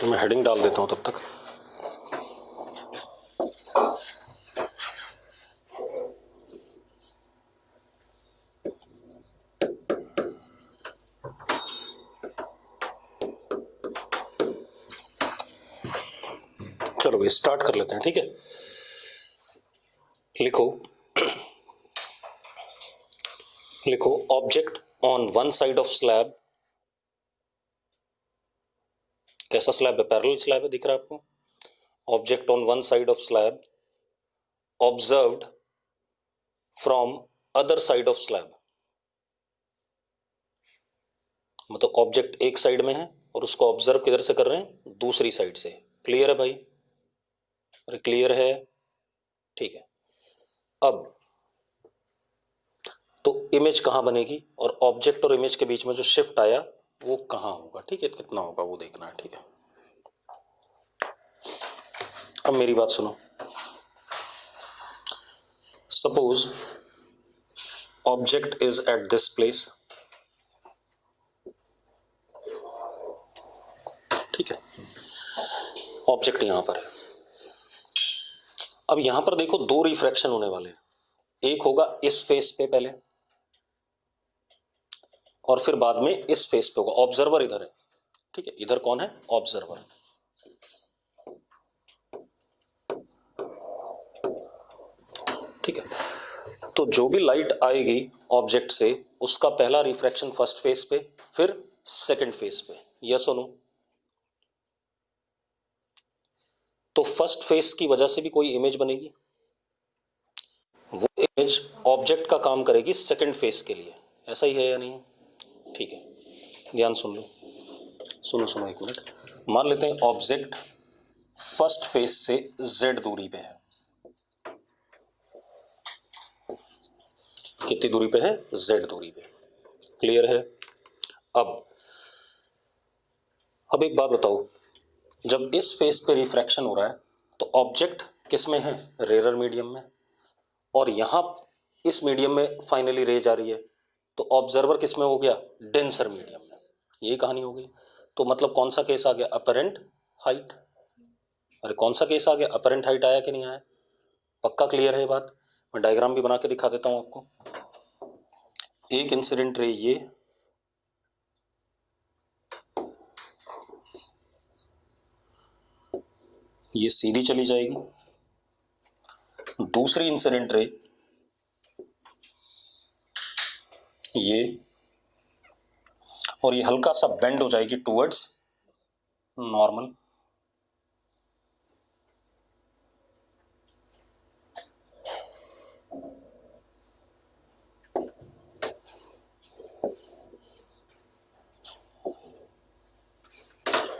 मैं हेडिंग डाल देता हूं तब तक। चलो भाई स्टार्ट कर लेते हैं, ठीक है। लिखो लिखो object on one side of slab. कैसा स्लैब है? पैरेलल स्लैब है, दिख रहा है आपको। Object on one side of slab observed from other side of slab. मतलब ऑब्जेक्ट एक साइड में है और उसको ऑब्जर्व किधर से कर रहे हैं? दूसरी साइड से। क्लियर है भाई? अरे क्लियर है, ठीक है। अब तो इमेज कहां बनेगी और ऑब्जेक्ट और इमेज के बीच में जो शिफ्ट आया वो कहां होगा, ठीक है, कितना होगा वो देखना है, ठीक है। अब मेरी बात सुनो। Suppose object is at this place, ठीक है। ऑब्जेक्ट यहां पर है। अब यहां पर देखो दो रिफ्रैक्शन होने वाले हैं। एक होगा इस फेस पे पहले और फिर बाद में इस फेस पे होगा। ऑब्जर्वर इधर है, ठीक है। इधर कौन है? ऑब्जर्वर। ठीक है। तो जो भी लाइट आएगी ऑब्जेक्ट से उसका पहला रिफ्रैक्शन फर्स्ट फेस पे, फिर सेकंड फेस पे। यस और नो? तो फर्स्ट फेस की वजह से भी कोई इमेज बनेगी, वो इमेज ऑब्जेक्ट का काम करेगी सेकंड फेस के लिए। ऐसा ही है या नहीं? ठीक है, ध्यान सुन लो। सुनो एक मिनट। मान लेते हैं ऑब्जेक्ट फर्स्ट फेस से z दूरी पे है। कितनी दूरी पे है? z दूरी पे। क्लियर है? अब एक बात बताओ, जब इस फेस पे रिफ्रैक्शन हो रहा है तो ऑब्जेक्ट किस में है? रेयर मीडियम में। और यहां इस मीडियम में फाइनली रे जा रही है तो ऑब्जर्वर किस में हो गया? डेंसर मीडियम में। यही कहानी हो गई। तो मतलब कौन सा केस आ गया? Apparent height. अरे कौन सा केस आ गया? अपरेंट हाइट आया कि नहीं आया? पक्का क्लियर है ये बात? मैं डायग्राम भी बना के दिखा देता हूं आपको। एक इंसिडेंट रे ये सीधी चली जाएगी। दूसरी इंसिडेंट रे ये, और ये हल्का सा बेंड हो जाएगी टुवर्ड्स नॉर्मल।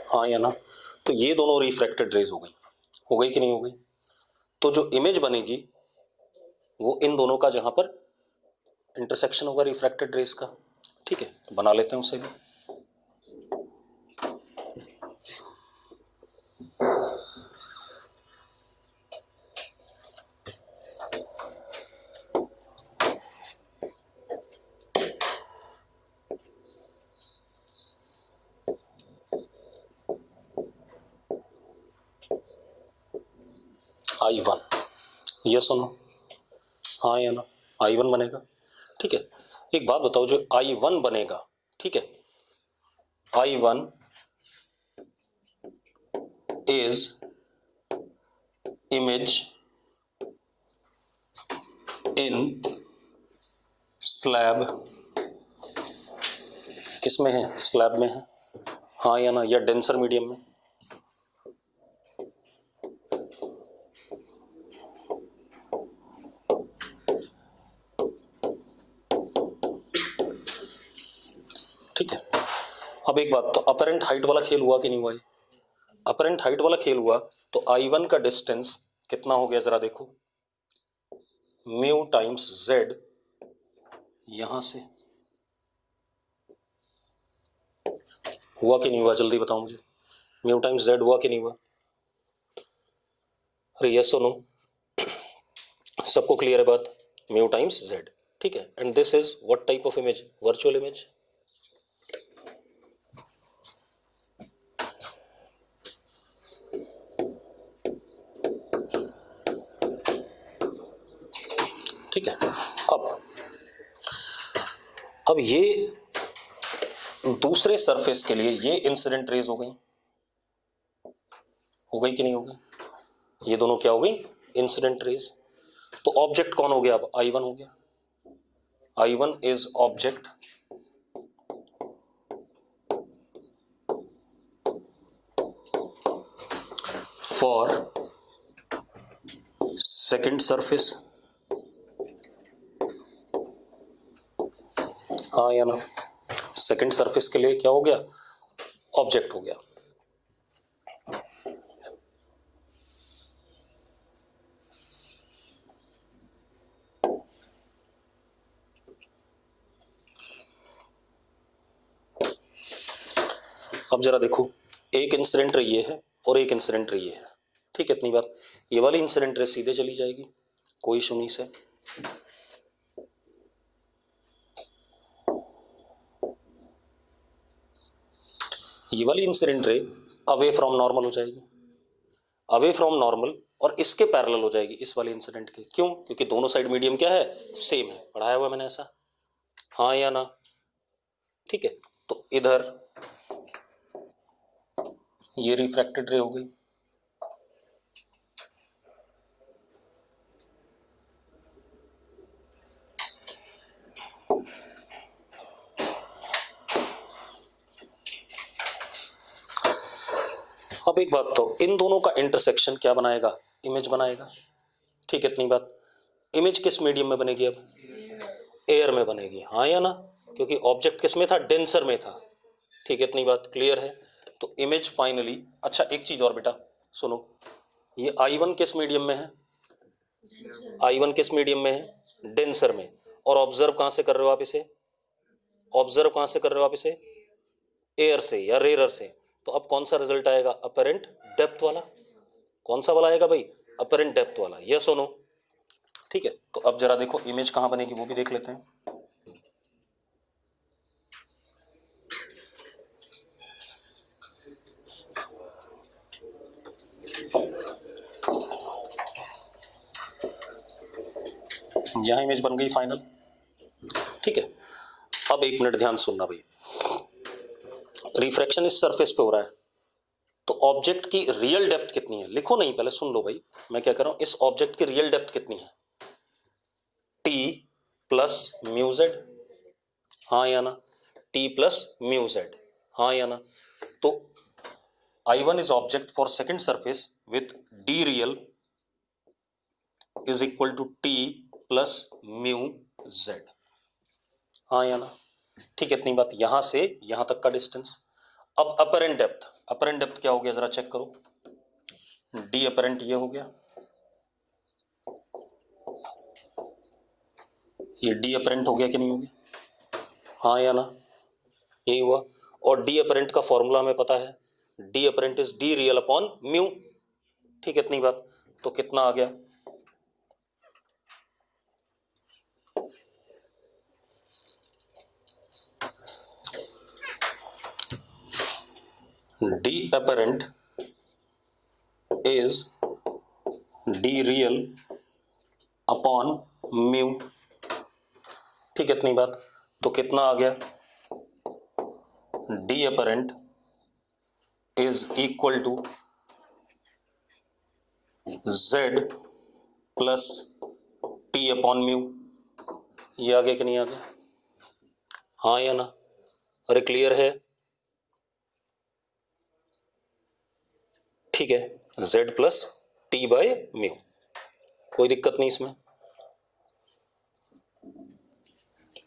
हाँ या ना? तो ये दोनों रिफ्रैक्टेड रेज हो गई कि नहीं हो गई? तो जो इमेज बनेगी वो इन दोनों का जहां पर इंटरसेक्शन होगा रिफ्रैक्टेड रेज का, ठीक है। तो बना लेते हैं उसे भी। I1, यस सुनो, हाँ या ना? I1 बनेगा, ठीक है। एक बात बताओ, जो I1 बनेगा, ठीक है, I1 is image in slab. किस में है? स्लैब में है, हाँ या ना? या डेंसर मीडियम में? ठीक है। अब एक बात, तो अपरेंट हाइट वाला खेल हुआ कि नहीं हुआ? अपरेंट हाइट वाला खेल हुआ तो I1 का डिस्टेंस कितना हो गया जरा देखो, म्यू टाइम्स z। यहां से हुआ कि नहीं हुआ? जल्दी बताओ मुझे, म्यू टाइम्स z हुआ कि नहीं हुआ? अरे यस और नो? सबको क्लियर है बात? म्यू टाइम्स z, ठीक है। And this is what type of image? Virtual image. ठीक है। अब ये दूसरे सरफेस के लिए ये इंसिडेंट रेज हो गई कि नहीं हो गई? ये दोनों क्या हो गई? Incident raise. तो ऑब्जेक्ट कौन हो गया? अब I1 हो गया। I1 is object for second surface, हाँ या ना? सेकेंड सरफेस के लिए क्या हो गया? ऑब्जेक्ट हो गया। अब जरा देखो, एक इंसिडेंट रे ये है और एक इंसिडेंट रे ये है, ठीक है, इतनी बात। ये वाली इंसिडेंट रे सीधे चली जाएगी, कोई इशू नहीं से। ये वाली incident ray away from normal हो जाएगी, अवे फ्रॉम नॉर्मल, और इसके पैरेलल हो जाएगी इस वाले इंसिडेंट के। क्यों? क्योंकि दोनों साइड मीडियम क्या है? सेम है। पढ़ाया हुआ मैंने ऐसा, हाँ या ना? ठीक है। तो इधर ये रिफ्रैक्टेड रे हो गई, अब एक बात, तो इन दोनों का इंटरसेक्शन क्या बनाएगा? इमेज बनाएगा, ठीक है, इतनी बात। इमेज किस मीडियम में बनेगी? अब एयर में बनेगी, हाँ या ना? क्योंकि ऑब्जेक्ट किस में था? डेंसर में था, ठीक है, इतनी बात क्लियर है। तो इमेज फाइनली, अच्छा एक चीज और बेटा सुनो, ये I1 किस मीडियम में है? I1 किस मीडियम में है? डेंसर में। और ऑब्जर्व कहां से कर रहे हो आप इसे? ऑब्जर्व कहां से कर रहे हो आप इसे? एयर से या रेरर से। तो अब कौन सा रिजल्ट आएगा? अपरेंट डेप्थ वाला। कौन सा वाला आएगा भाई? अपरेंट डेप्थ वाला, यस और नो? ठीक है। तो अब जरा देखो इमेज कहां बनेगी वो भी देख लेते हैं। यहां इमेज बन गई फाइनल, ठीक है। अब एक मिनट ध्यान सुनना भाई, रिफ्रैक्शन इस सरफेस पे हो रहा है, तो ऑब्जेक्ट की रियल डेप्थ कितनी है? लिखो नहीं, पहले सुन लो भाई मैं क्या कर रहा हूं। इस ऑब्जेक्ट की रियल डेप्थ कितनी है? टी प्लस म्यू जेड, हाँ या ना? टी प्लस म्यू जेड, हाँ या ना? तो I1 is object for second surface with d real is equal to t plus mu z, हाँ या ना? ठीक है, इतनी बात। यहां से यहां तक का डिस्टेंस। अब अपरेंट डेप्थ, अपरेंट डेप्थ क्या हो गया जरा चेक करो। डी अपरेंट ये हो गया, ये डी अपरेंट हो गया कि नहीं हो गया? हाँ या ना? यही हुआ। और डी अपरेंट का फॉर्मूला हमें पता है, d apparent is d real upon mu, ठीक है, इतनी बात। तो कितना आ गया? D apparent is d real upon mu, ठीक है, इतनी बात। तो कितना आ गया? D apparent is equal to z plus t upon mu. ये आ गया कि नहीं आ गया? हाँ या ना? अरे क्लियर है? ठीक है, Z plus T by mu, कोई दिक्कत नहीं इसमें।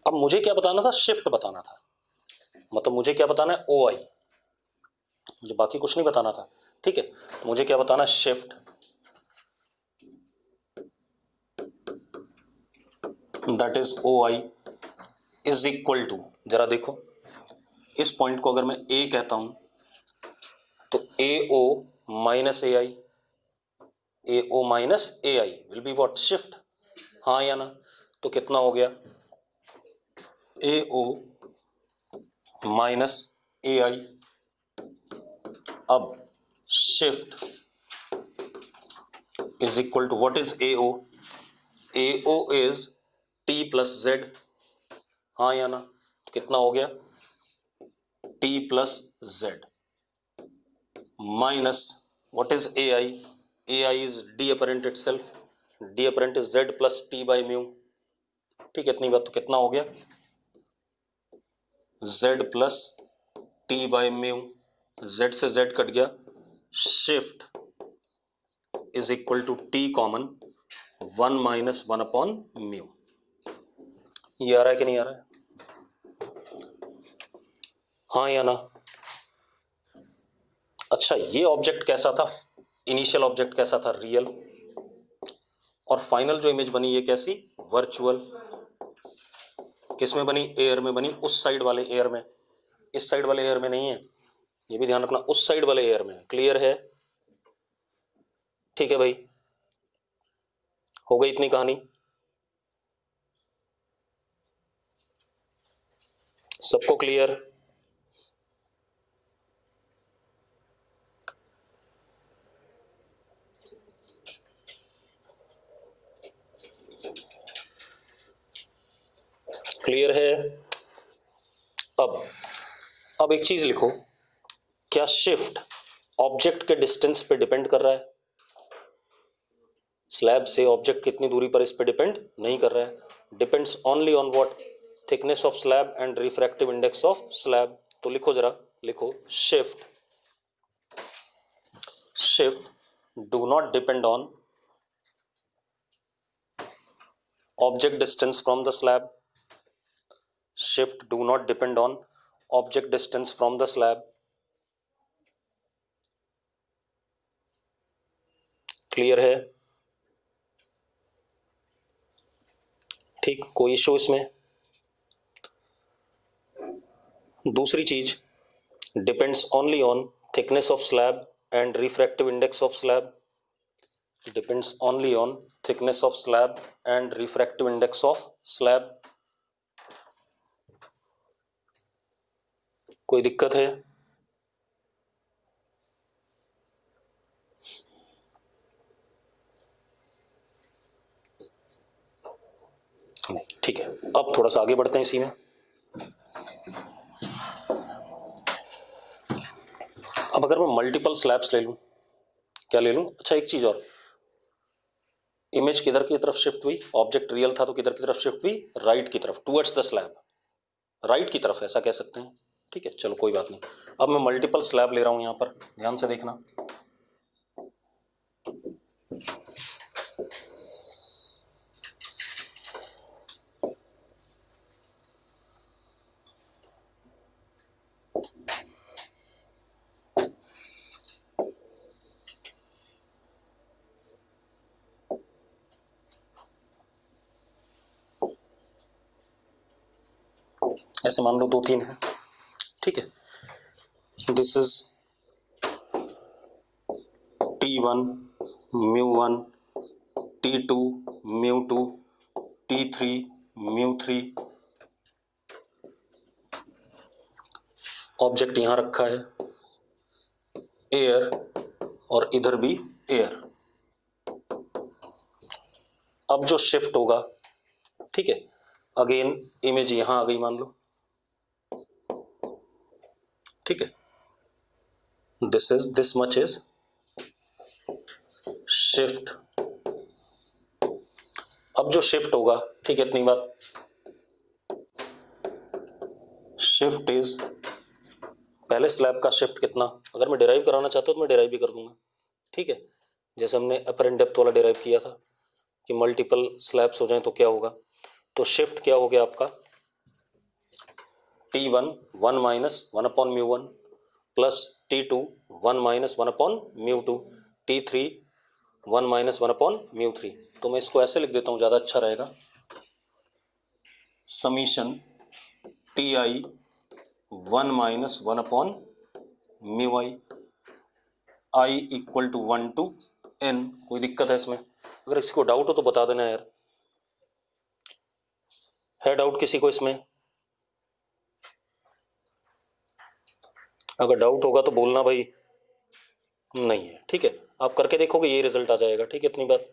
अब मुझे क्या बताना था? शिफ्ट बताना था, मतलब मुझे क्या बताना है? ओ आई, मुझे बाकी कुछ नहीं बताना था, ठीक है। मुझे क्या बताना? Shift that is O I is equal to, जरा देखो इस पॉइंट को अगर मैं ए कहता हूं तो A O minus A I, A O minus A I will be what? Shift, हाँ या ना? तो कितना हो गया? A O minus A I. अब shift is equal to what is A O? A O is T plus Z, हाँ या ना? तो कितना हो गया? T plus Z minus what is A I? A I is D apparent itself, D apparent is Z plus t by mu. ठीक है, इतनी बात। तो कितना हो गया? Z plus t by mu, z से जेड कट गया, shift is equal to t common 1 minus 1 upon mu. ये आ रहा है कि नहीं आ रहा है? हाँ या ना? अच्छा, ये ऑब्जेक्ट कैसा था? इनिशियल ऑब्जेक्ट कैसा था? रियल। और फाइनल जो इमेज बनी ये कैसी? वर्चुअल। किस में बनी? एयर में बनी, उस साइड वाले एयर में, इस साइड वाले एयर में नहीं है, ये भी ध्यान रखना, उस साइड वाले एयर में। क्लियर है? ठीक है भाई, हो गई इतनी कहानी। सबको क्लियर? क्लियर है? अब एक चीज लिखो, क्या शिफ्ट ऑब्जेक्ट के डिस्टेंस पे डिपेंड कर रहा है? स्लैब से ऑब्जेक्ट कितनी दूरी पर, इस पे डिपेंड नहीं कर रहा है। Depends only on what? Thickness of slab and refractive index of slab. तो लिखो जरा, लिखो shift do not depend on object distance from the slab. Shift do not depend on object distance from the slab. Clear है? ठीक, कोई issue इसमें? दूसरी चीज, depends only on thickness of slab and refractive index of slab. Depends only on thickness of slab and refractive index of slab. कोई दिक्कत है? नहीं, ठीक है। अब थोड़ा सा आगे बढ़ते हैं इसी में। अब अगर मैं मल्टीपल स्लैब्स ले लूं, क्या ले लूं? अच्छा, एक चीज और, इमेज किधर की तरफ शिफ्ट हुई? ऑब्जेक्ट रियल था तो किधर की तरफ शिफ्ट हुई? राइट की तरफ, टुवर्ड्स द स्लैब, राइट की तरफ, ऐसा कह सकते हैं। ठीक है, चलो कोई बात नहीं। अब मैं मल्टीपल स्लैब ले रहा हूं यहां पर, ध्यान से देखना। ऐसे मान लो 2-3 है, ठीक है। This is T1 μ1, T2 μ2, T3 μ3। Object यहां रखा है, एयर, और इधर भी एयर। अब जो शिफ्ट होगा, ठीक है, अगेन इमेज यहां आ गई मान लो, ठीक है, दिस मच इज शिफ्ट। अब जो शिफ्ट होगा, ठीक है, इतनी बात, शिफ्ट इज, पहले स्लैब का शिफ्ट कितना, अगर मैं डिराइव कराना चाहता हूं तो मैं डिराइव भी कर दूंगा, ठीक है, जैसे हमने अपरेंट डेप्थ वाला डिराइव किया था कि मल्टीपल स्लैब्स हो जाएं तो क्या होगा। तो शिफ्ट क्या हो गया आपका? T1 1 माइनस 1 अपॉन μ1 प्लस T2 1 minus 1 upon μ2, T3 1 minus 1 upon μ3। तो मैं इसको ऐसे लिख देता हूं, ज्यादा अच्छा रहेगा, summation Ti 1 minus 1 upon μi, i equal to 1 to n। कोई दिक्कत है इसमें? अगर किसी को डाउट हो तो बता देना यार। है डाउट किसी को इसमें? अगर डाउट होगा तो बोलना भाई। नहीं है, ठीक है, आप करके देखोगे यही रिजल्ट आ जाएगा। ठीक है, इतनी बात।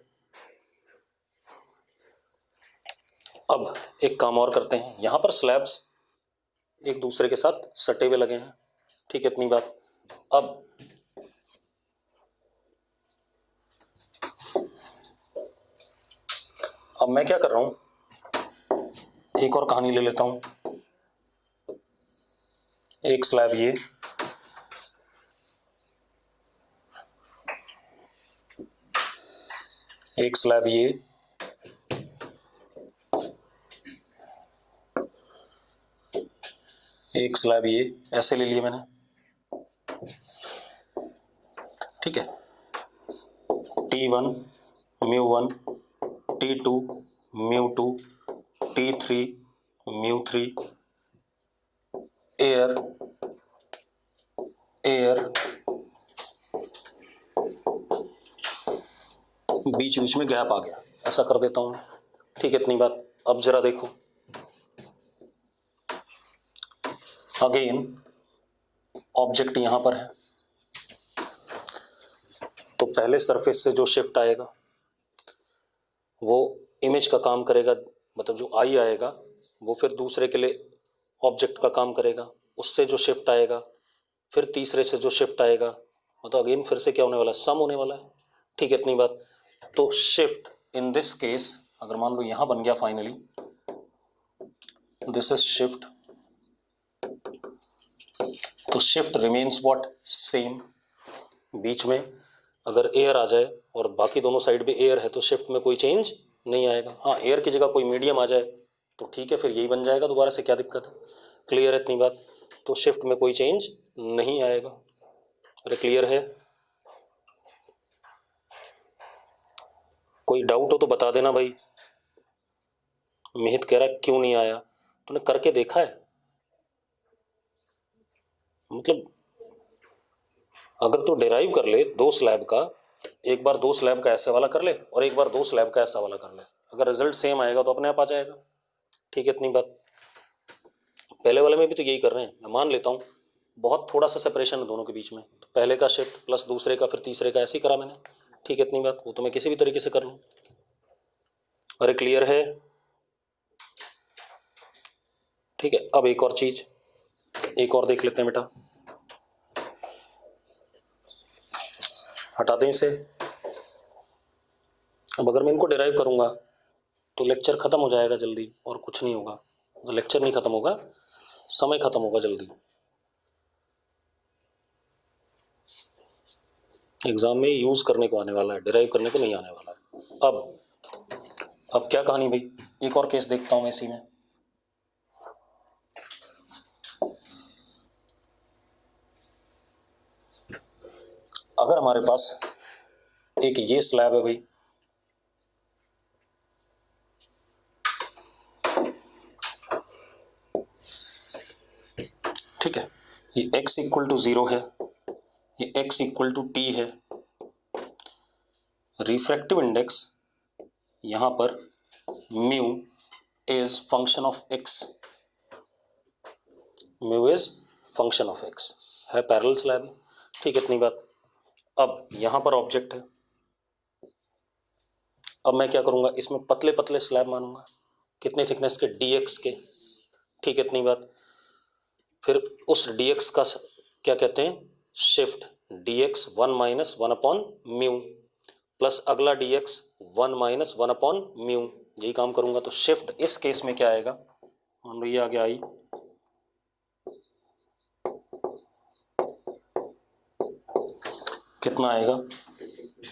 अब एक काम और करते हैं, यहां पर स्लैब्स एक दूसरे के साथ सटे हुए लगे हैं, ठीक है, इतनी बात। अब मैं क्या कर रहा हूं, एक और कहानी ले लेता हूं। एक स्लैब ये, एक स्लैब ये, एक स्लैब ये, ऐसे ले लिए मैंने, ठीक है। T1 μ1, T2 μ2, T3 μ3, air air, बीच बीच में गैप आ गया, ऐसा कर देता हूं, ठीक है, इतनी बात। अब जरा देखो, अगेन ऑब्जेक्ट यहां पर है, तो पहले सरफेस से जो शिफ्ट आएगा वो इमेज का काम करेगा, मतलब जो आई आएगा वो फिर दूसरे के लिए ऑब्जेक्ट का काम करेगा, उससे जो शिफ्ट आएगा फिर तीसरे से जो शिफ्ट आएगा, मतलब अगेन फिर से क्या होने वाला है, सम होने वाला है, ठीक है, इतनी बात। तो शिफ्ट इन दिस केस अगर मान लो यहां बन गया फाइनली, दिस इज शिफ्ट, तो शिफ्ट रिमेन्स व्हाट, सेम। बीच में अगर एयर आ जाए और बाकी दोनों साइड पे एयर है तो शिफ्ट में कोई चेंज नहीं आएगा। हाँ, एयर की जगह कोई मीडियम आ जाए तो ठीक है, फिर यही बन जाएगा दोबारा से, क्या दिक्कत है, क्लियर है इतनी बात। तो शिफ्ट में कोई चेंज नहीं आएगा। अरे क्लियर है, कोई डाउट हो तो बता देना भाई। मिहित कह रहा है क्यों नहीं आया, तूने करके देखा है? मतलब अगर तू डिराइव कर ले दो स्लैब का, एक बार दो स्लैब का ऐसा वाला कर ले और एक बार दो स्लैब का ऐसा वाला कर ले, अगर रिजल्ट सेम आएगा तो अपने आप आ जाएगा, ठीक है, इतनी बात। पहले वाले में भी तो यही कर रहे हैं, मैं मान लेता हूँ बहुत थोड़ा सा सेपरेशन है दोनों के बीच में, तो पहले का शिफ्ट प्लस दूसरे का फिर तीसरे का, ऐसे ही करा मैंने, ठीक है, इतनी बात। वो तो मैं किसी भी तरीके से कर लूँ। अरे क्लियर है, ठीक है। अब एक और चीज, एक और देख लेते हैं बेटा, हटा दें इसे। अब अगर मैं इनको डिराइव करूंगा तो लेक्चर खत्म हो जाएगा जल्दी और कुछ नहीं होगा, तो लेक्चर नहीं खत्म होगा, समय खत्म होगा जल्दी, एग्जाम में यूज करने को आने वाला है, डिराइव करने को नहीं आने वाला है। अब क्या कहानी भाई, एक और केस देखता हूं मैं इसी में। अगर हमारे पास एक ये स्लैब है भाई, ठीक है, ये x इक्वल टू 0 है, ये x इक्वल टू t है, रिफ्रैक्टिव इंडेक्स यहां पर mu is function of x, mu is function of x है, पैरेलल स्लैब, ठीक है, इतनी बात। अब यहां पर ऑब्जेक्ट है, अब मैं क्या करूंगा, इसमें पतले पतले स्लैब मानूंगा, कितने थिकनेस के, dx के, ठीक है, इतनी बात। फिर उस dx का क्या कहते हैं, shift, dx 1 minus 1 upon mu, plus अगला dx 1 माइनस 1 अपॉन म्यू, यही काम करूंगा। तो शिफ्ट इस केस में क्या आएगा, मान लो ये आ गया आई, कितना आएगा,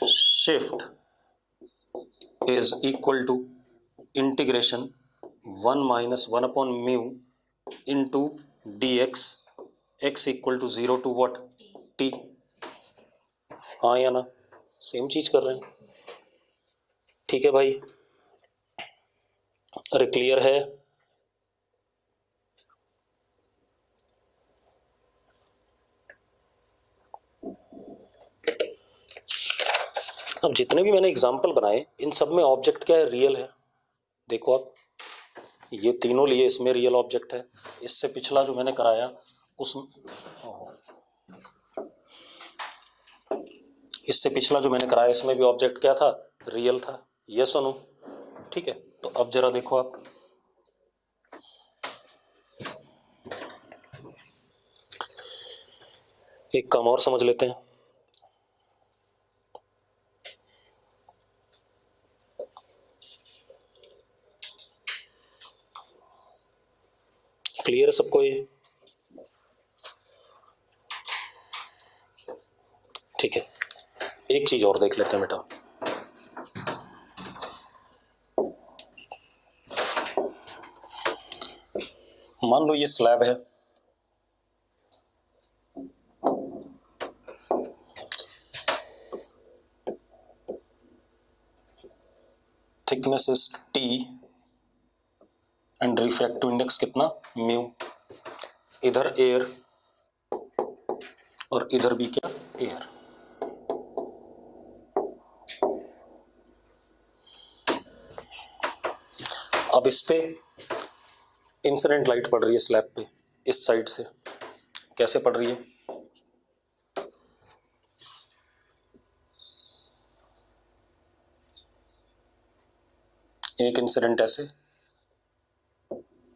shift is equal to integration 1 minus 1 upon mu into dx, x equal to 0 to what, t। हाँ या ना, सेम चीज कर रहे हैं, ठीक है भाई। अरे क्लियर है, अब जितने भी मैंने एग्जाम्पल बनाए इन सब में ऑब्जेक्ट क्या है, रियल है। देखो आप, ये तीनों लिए इसमें रियल ऑब्जेक्ट है, इससे पिछला जो मैंने कराया उस, इससे पिछला जो मैंने कराया इसमें भी ऑब्जेक्ट क्या था, रियल था, यस और नो, ठीक है। तो अब जरा देखो आप, एक काम और समझ लेते हैं। क्लियर है सबको ये? ठीक है, एक चीज और देख लेते हैं बेटा। मान लो ये स्लैब है, thickness is T and refractive index कितना, म्यू। इधर एयर और इधर भी क्या, एयर। अब इस पे इंसिडेंट लाइट पड़ रही है स्लैब पे, इस साइड से। कैसे पड़ रही है? एक इंसिडेंट ऐसे,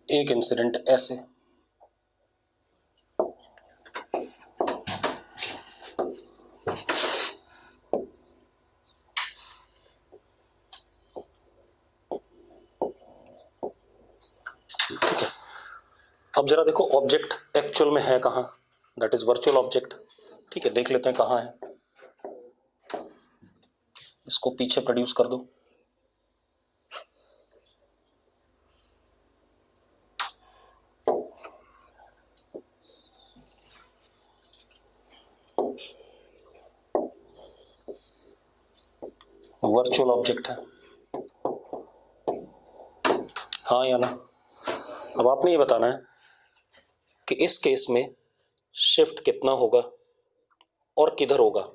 एक इंसिडेंट ऐसे। ठीक है, अब जरा देखो ऑब्जेक्ट एक्चुअल में है कहाँ, दैट इज वर्चुअल ऑब्जेक्ट। ठीक है, देख लेते हैं कहाँ है। इसको पीछे प्रोड्यूस कर दो। वर्चुअल ऑब्जेक्ट है, हाँ या ना? अब आपने ये बताना है कि इस केस में शिफ्ट कितना होगा और किधर होगा,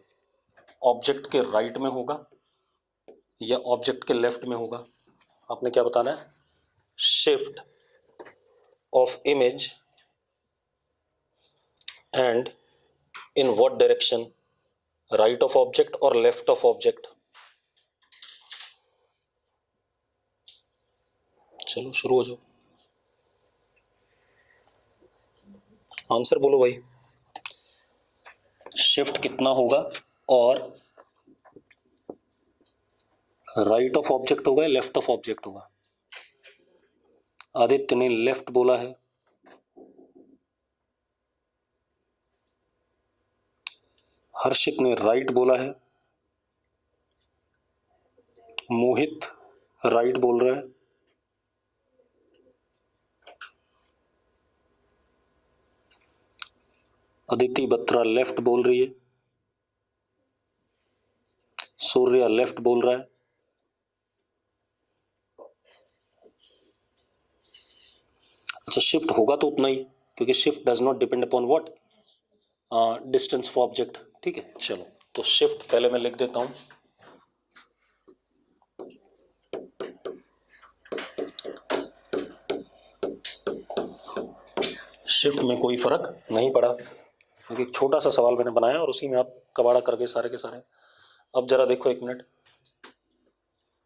ऑब्जेक्ट के राइट में होगा या ऑब्जेक्ट के लेफ्ट में होगा। आपने क्या बताना है? Shift of image and in what direction, right of object और लेफ्ट ऑफ ऑब्जेक्ट। चलो शुरू हो जाओ, आंसर बोलो भाई। शिफ्ट कितना होगा और राइट ऑफ ऑब्जेक्ट होगा या लेफ्ट ऑफ ऑब्जेक्ट होगा? आदित्य ने लेफ्ट बोला है, हर्षित ने राइट बोला है, मोहित राइट बोल रहा है, अदिति बत्रा लेफ्ट बोल रही है, सूर्या लेफ्ट बोल रहा है। अच्छा, शिफ्ट होगा तो उतना ही, क्योंकि shift does not depend upon what, distance of object. ठीक है, चलो तो शिफ्ट पहले मैं लिख देता हूं। शिफ्ट में कोई फर्क नहीं पड़ा, क्योंकि एक छोटा सा सवाल मैंने बनाया और उसी में आप कबाड़ा कर गए सारे के सारे। अब जरा देखो एक minute,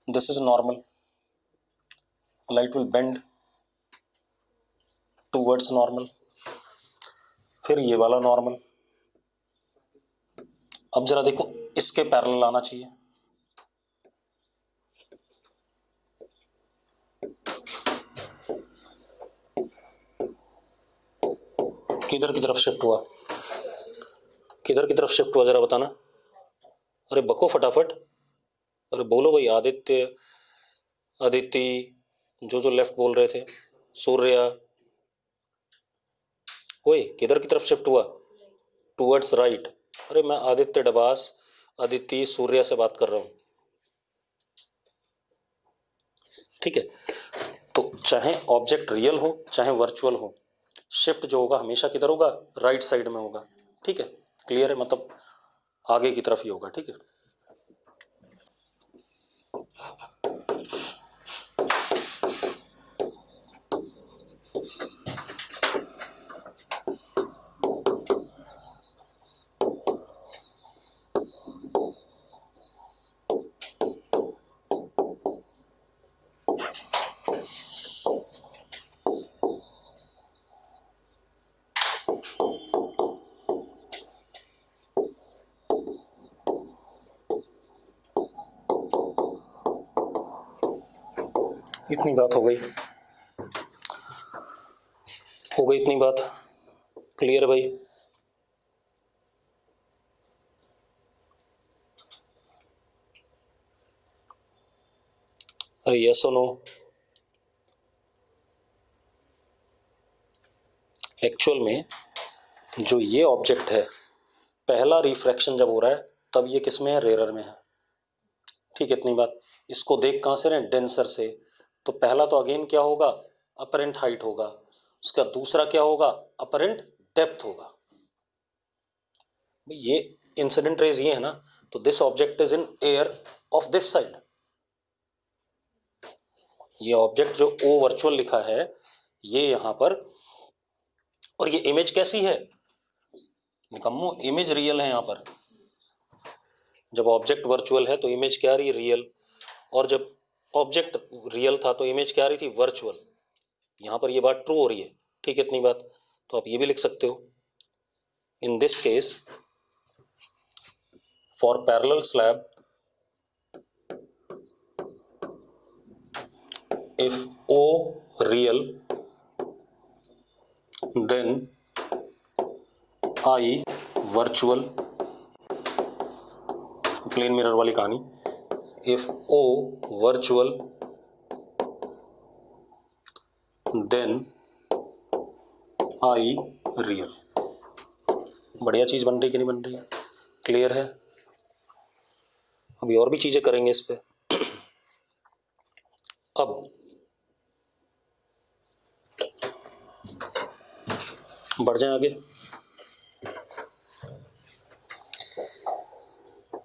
this is normal, light will bend towards normal, फिर ये वाला नॉर्मल। अब जरा देखो इसके पैरेलल आना चाहिए, किधर की तरफ शिफ्ट हुआ, किधर की तरफ शिफ्ट हुआ जरा बताना। अरे बको फटाफट, अरे बोलो भाई। आदित्य, अदिति, जो लेफ्ट बोल रहे थे, सूर्या, ओए किधर की तरफ शिफ्ट हुआ? Towards right. अरे मैं आदित्य डबास, अदिति, सूर्या से बात कर रहा हूं। ठीक है, तो चाहे ऑब्जेक्ट रियल हो चाहे वर्चुअल हो, शिफ्ट जो होगा हमेशा किधर होगा, राइट साइड में होगा। ठीक है, क्लियर है, मतलब आगे की तरफ ही होगा। ठीक है, इतनी बात हो गई, इतनी बात क्लियर है भाई? अरे यस और नो? एक्चुअल में जो ये ऑब्जेक्ट है, पहला रिफ्रैक्शन जब हो रहा है तब ये किस में है? रेयर में है। ठीक है, इतनी बात। इसको देख कहाँ से रहे हैं? डेंसर से। तो पहला तो अगेन क्या होगा? अपरेंट हाइट होगा। उसका दूसरा क्या होगा? अपरेंट डेप्थ होगा। ये इंसिडेंट रेज ये है ना, तो this object is in air of this side. ये ऑब्जेक्ट जो ओ वर्चुअल लिखा है ये यहां पर, और ये इमेज कैसी है? निकम्मो, इमेज रियल है यहां पर। जब ऑब्जेक्ट वर्चुअल है तो इमेज क्या आ रही है? रियल। और जब ऑब्जेक्ट रियल था तो इमेज क्या आ रही थी? वर्चुअल। यहां पर ये बात ट्रू हो रही है। ठीक है, इतनी बात। तो आप ये भी लिख सकते हो, in this case for parallel slab, if O real then I virtual, plane mirror वाली कहानी। if O virtual then I real। बढ़िया चीज बन रही कि नहीं बन रही? क्लियर है? अभी और भी चीजें करेंगे इस पे। अब बढ़ जाए आगे,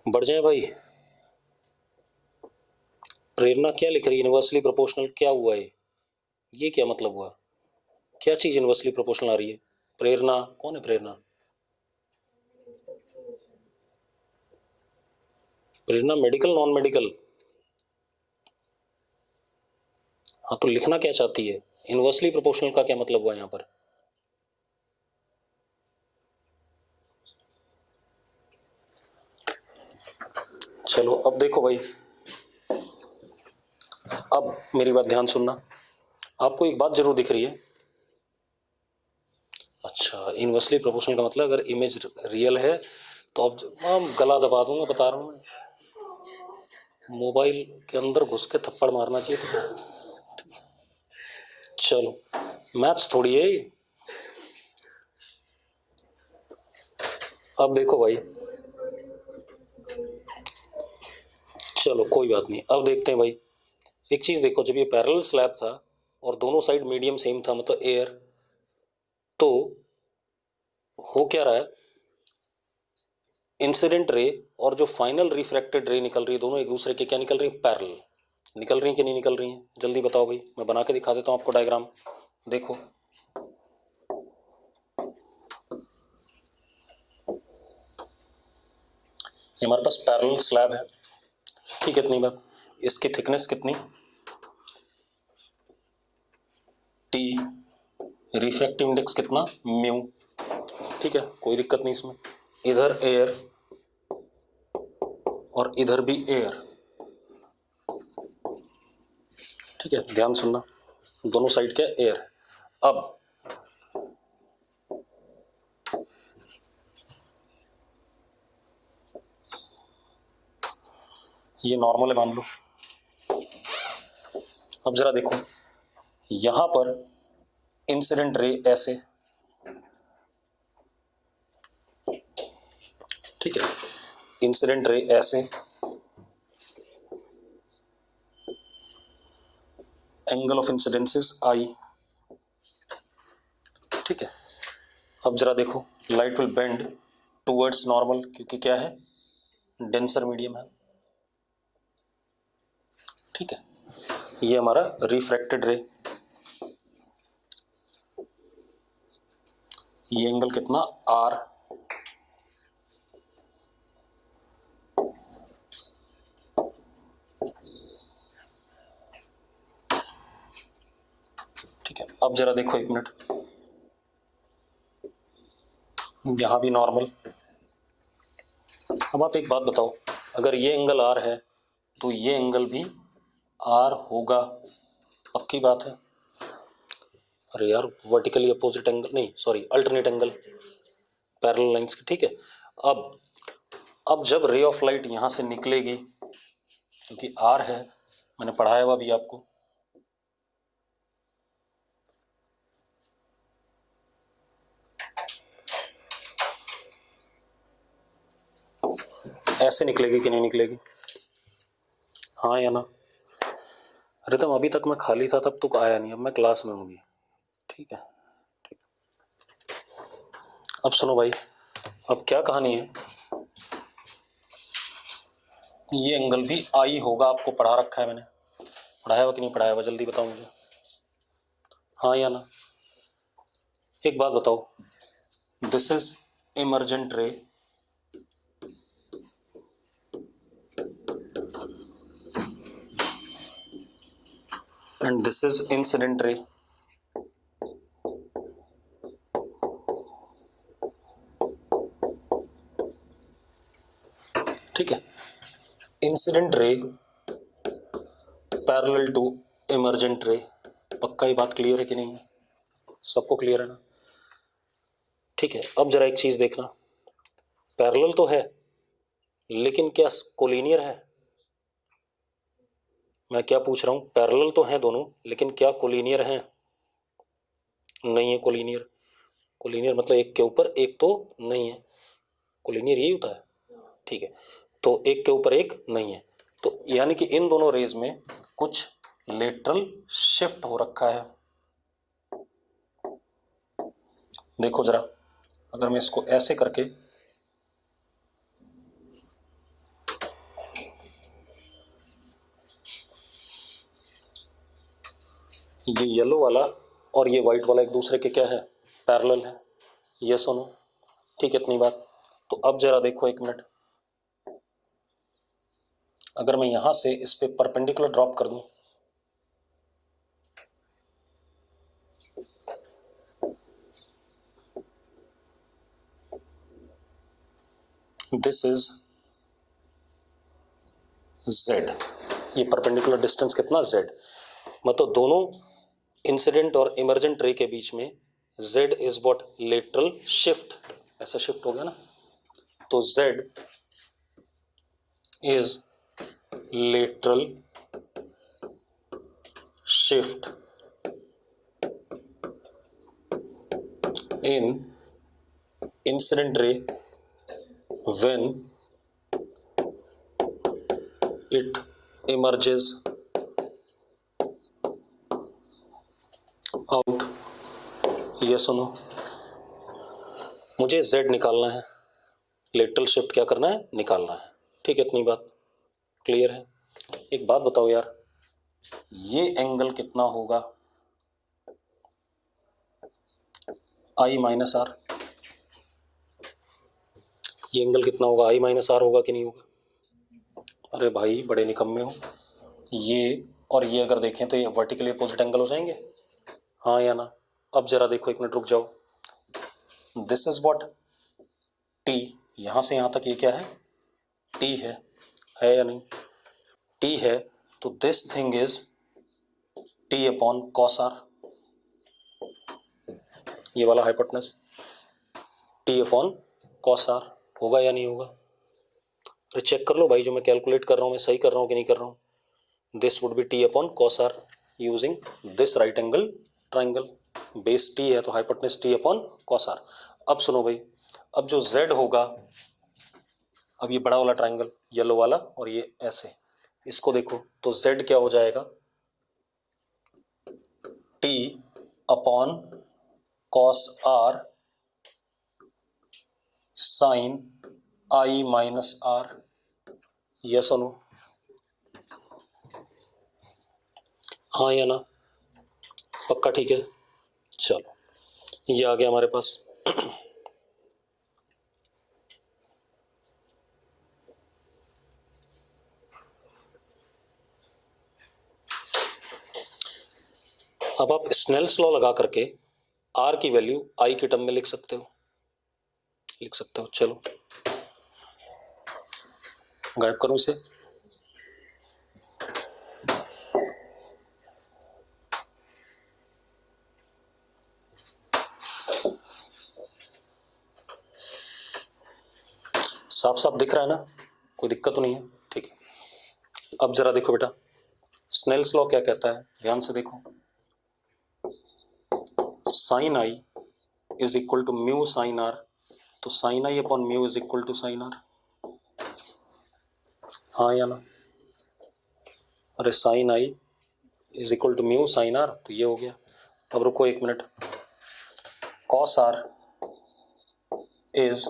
बढ़ जाए भाई। प्रेरणा क्या लिख रही है? Inversely proportional. क्या हुआ है ये क्या मतलब हुआ? क्या चीज इनवर्सली प्रोपोर्शनल आ रही है? प्रेरणा कौन है? प्रेरणा, प्रेरणा मेडिकल नॉन मेडिकल? हाँ, तो लिखना क्या चाहती है? इनवर्सली प्रोपोर्शनल का क्या मतलब हुआ यहाँ पर? चलो अब देखो भाई, अब मेरी बात ध्यान सुनना। आपको एक बात जरूर दिख रही है। अच्छा, इनवर्सली प्रोपोर्शनल का मतलब अगर इमेज रियल है तो अब गला दबा दूंगा, बता रहा हूँ। मोबाइल के अंदर घुस के थप्पड़ मारना चाहिए तुझे। चलो, मैथ्स थोड़ी है। अब देखो भाई, चलो कोई बात नहीं, अब देखते हैं भाई। एक चीज देखो, जब ये पैरेलल स्लैब था और दोनों साइड मीडियम सेम था, मतलब एयर, तो हो क्या रहा है? इंसिडेंट रे और जो फाइनल रिफ्रैक्टेड रे निकल रही है, दोनों एक दूसरे के क्या निकल रही है? पैरेलल। निकल रही है कि नहीं निकल रही है? जल्दी बताओ भाई, मैं बना के दिखा देता हूँ आपको डायग्राम। देखो, ये हमारे पास पैरेलल स्लैब है। ठीक है, इतनी बात। इसकी थिकनेस कितनी? टी। रिफ्रैक्टिव इंडेक्स कितना? म्यू। ठीक है, कोई दिक्कत नहीं इसमें। इधर एयर और इधर भी एयर। ठीक है, ध्यान सुनना, दोनों साइड क्या? एयर। अब ये नॉर्मल है मान लो। अब जरा देखो, यहां पर इंसिडेंट रे ऐसे, ठीक है, इंसिडेंट रे ऐसे, angle of incidence is I. ठीक है, अब जरा देखो, light will bend towards normal, क्योंकि क्या है? डेंसर मीडियम है। ठीक है, ये हमारा रिफ्रैक्टेड रे। ये एंगल कितना? आर। ठीक है, अब जरा देखो एक मिनट, यहां भी नॉर्मल। अब आप एक बात बताओ, अगर ये एंगल आर है तो ये एंगल भी आर होगा। पक्की बात है। अरे यार वर्टिकली अपोजिट एंगल नहीं, sorry alternate angle parallel lines की, ठीक है। अब अब जब रे ऑफ लाइट यहां से निकलेगी, क्योंकि आर है, मैंने पढ़ाया हुआ भी आपको, ऐसे निकलेगी कि नहीं निकलेगी, हाँ या ना। अरे तुम अभी तक मैं खाली था तब तक आया नहीं, अब मैं क्लास में हूँ भी, ठीक है। अब सुनो भाई, अब क्या कहानी है, ये एंगल भी आई होगा, आपको पढ़ा रखा है मैंने, पढ़ाया हुआ कि नहीं पढ़ाया हुआ, जल्दी बताओ मुझे, हाँ या ना। एक बात बताओ, दिस इज इमर्जेंट रे and this is incident ray, ठीक है। Incident ray parallel to emergent रे, पक्का ही बात क्लियर है कि नहीं, सबको क्लियर है ना, ठीक है। अब जरा एक चीज देखना, पैरेलल तो है लेकिन क्या कोलिनियर है, मैं क्या पूछ रहा हूं, पैरेलल तो हैं दोनों लेकिन क्या कोलिनियर हैं, नहीं है कोलिनियर। कोलिनियर मतलब एक के ऊपर एक तो नहीं है, कोलिनियर यही होता है, ठीक है। तो एक के ऊपर एक नहीं है, तो यानी कि इन दोनों रेज में कुछ लेटरल शिफ्ट हो रखा है। देखो जरा, अगर मैं इसको ऐसे करके, ये येलो वाला और ये व्हाइट वाला एक दूसरे के क्या है, पैरेलल है, ये सुनो, ठीक है, इतनी बात। तो अब जरा देखो एक मिनट, अगर मैं यहां से इस पे परपेंडिकुलर ड्रॉप कर दूं, दिस इज z, ये परपेंडिकुलर डिस्टेंस कितना z, मतलब दोनों इंसिडेंट और इमर्जेंट रे के बीच में z is what, lateral shift, ऐसा शिफ्ट हो गया ना, तो z is lateral shift in incident ray when it emerges out, ये सुनो, मुझे z निकालना है, लेटरल शिफ्ट क्या करना है, निकालना है, ठीक है, इतनी बात क्लियर है। एक बात बताओ यार, ये एंगल कितना होगा, आई माइनस आर, ये एंगल कितना होगा, आई माइनस आर होगा कि नहीं होगा, अरे भाई बड़े निकम्मे हो, ये और ये अगर देखें तो ये वर्टिकली अपोजिट एंगल हो जाएंगे, हाँ या ना। अब जरा देखो, एक मिनट रुक जाओ, दिस इज व्हाट, टी, यहां से यहां तक ये क्या है, टी है या नहीं, टी है, तो this thing is t upon cos r, ये वाला hypotenuse t upon cos r होगा या नहीं होगा, अरे चेक कर लो भाई, जो मैं कैलकुलेट कर रहा हूँ मैं सही कर रहा हूँ कि नहीं कर रहा हूँ। This would be t upon cos r using this right angle triangle, base t है तो hypotenuse t upon cos r. अब सुनो भाई, अब जो z होगा, अब ये बड़ा वाला ट्राइंगल येलो वाला और ये ऐसे, इसको देखो तो z क्या हो जाएगा, t upon cos r sine आई माइनस आर, ये सुनो, हाँ या ना, पक्का ठीक है, चलो ये आ गया हमारे पास। अब आप स्नेल्स लॉ लगा करके आर की वैल्यू आई के टर्म में लिख सकते हो, लिख सकते हो, चलो गायब करूं इसे, साफ साफ दिख रहा है ना, कोई दिक्कत तो नहीं है, ठीक है। अब जरा देखो बेटा, स्नेल्स लॉ क्या कहता है, ध्यान से देखो, sine I is equal to mu sine R, तो sine I upon mu is equal to sine R, हाँ या ना? अरे sine I is equal to mu sine R, तो ये हो गया। अब रुको एक minute, cos R is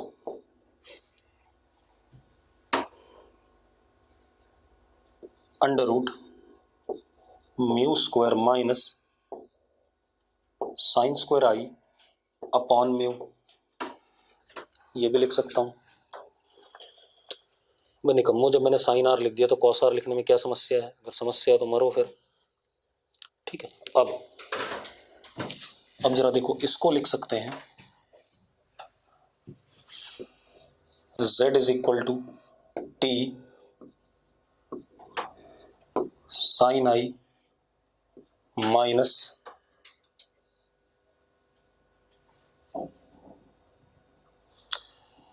under root mu square minus sine square I upon mu, ये भी लिख सकता हूं मैं। निकम्मो, जब मैंने साइन आर लिख दिया तो कॉस आर लिखने में क्या समस्या है? अगर समस्या है तो मरो फिर, ठीक है। अब जरा देखो, इसको लिख सकते हैं z is equal to T sine I minus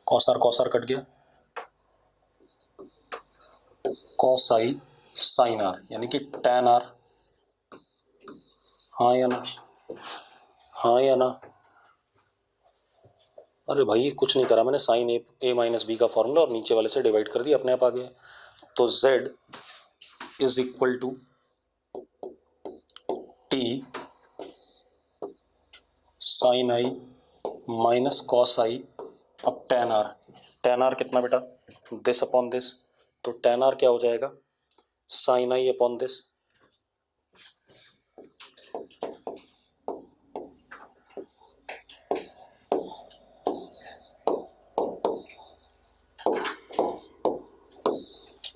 cos r cut गया, कॉस आई साइन आर, यानी कि टैन आर, हाँ या ना? हाँ या ना? अरे भाई कुछ नहीं करा मैंने, साइन ए माइनस बी का फॉर्मूला और नीचे वाले से डिवाइड कर दिया, अपने आप आ गया। तो z is equal to T sine I minus cos I, अब टेन आर कितना बेटा, दिस अपॉन दिस, तो टेन आर क्या हो जाएगा, साइन आई अपॉन दिस,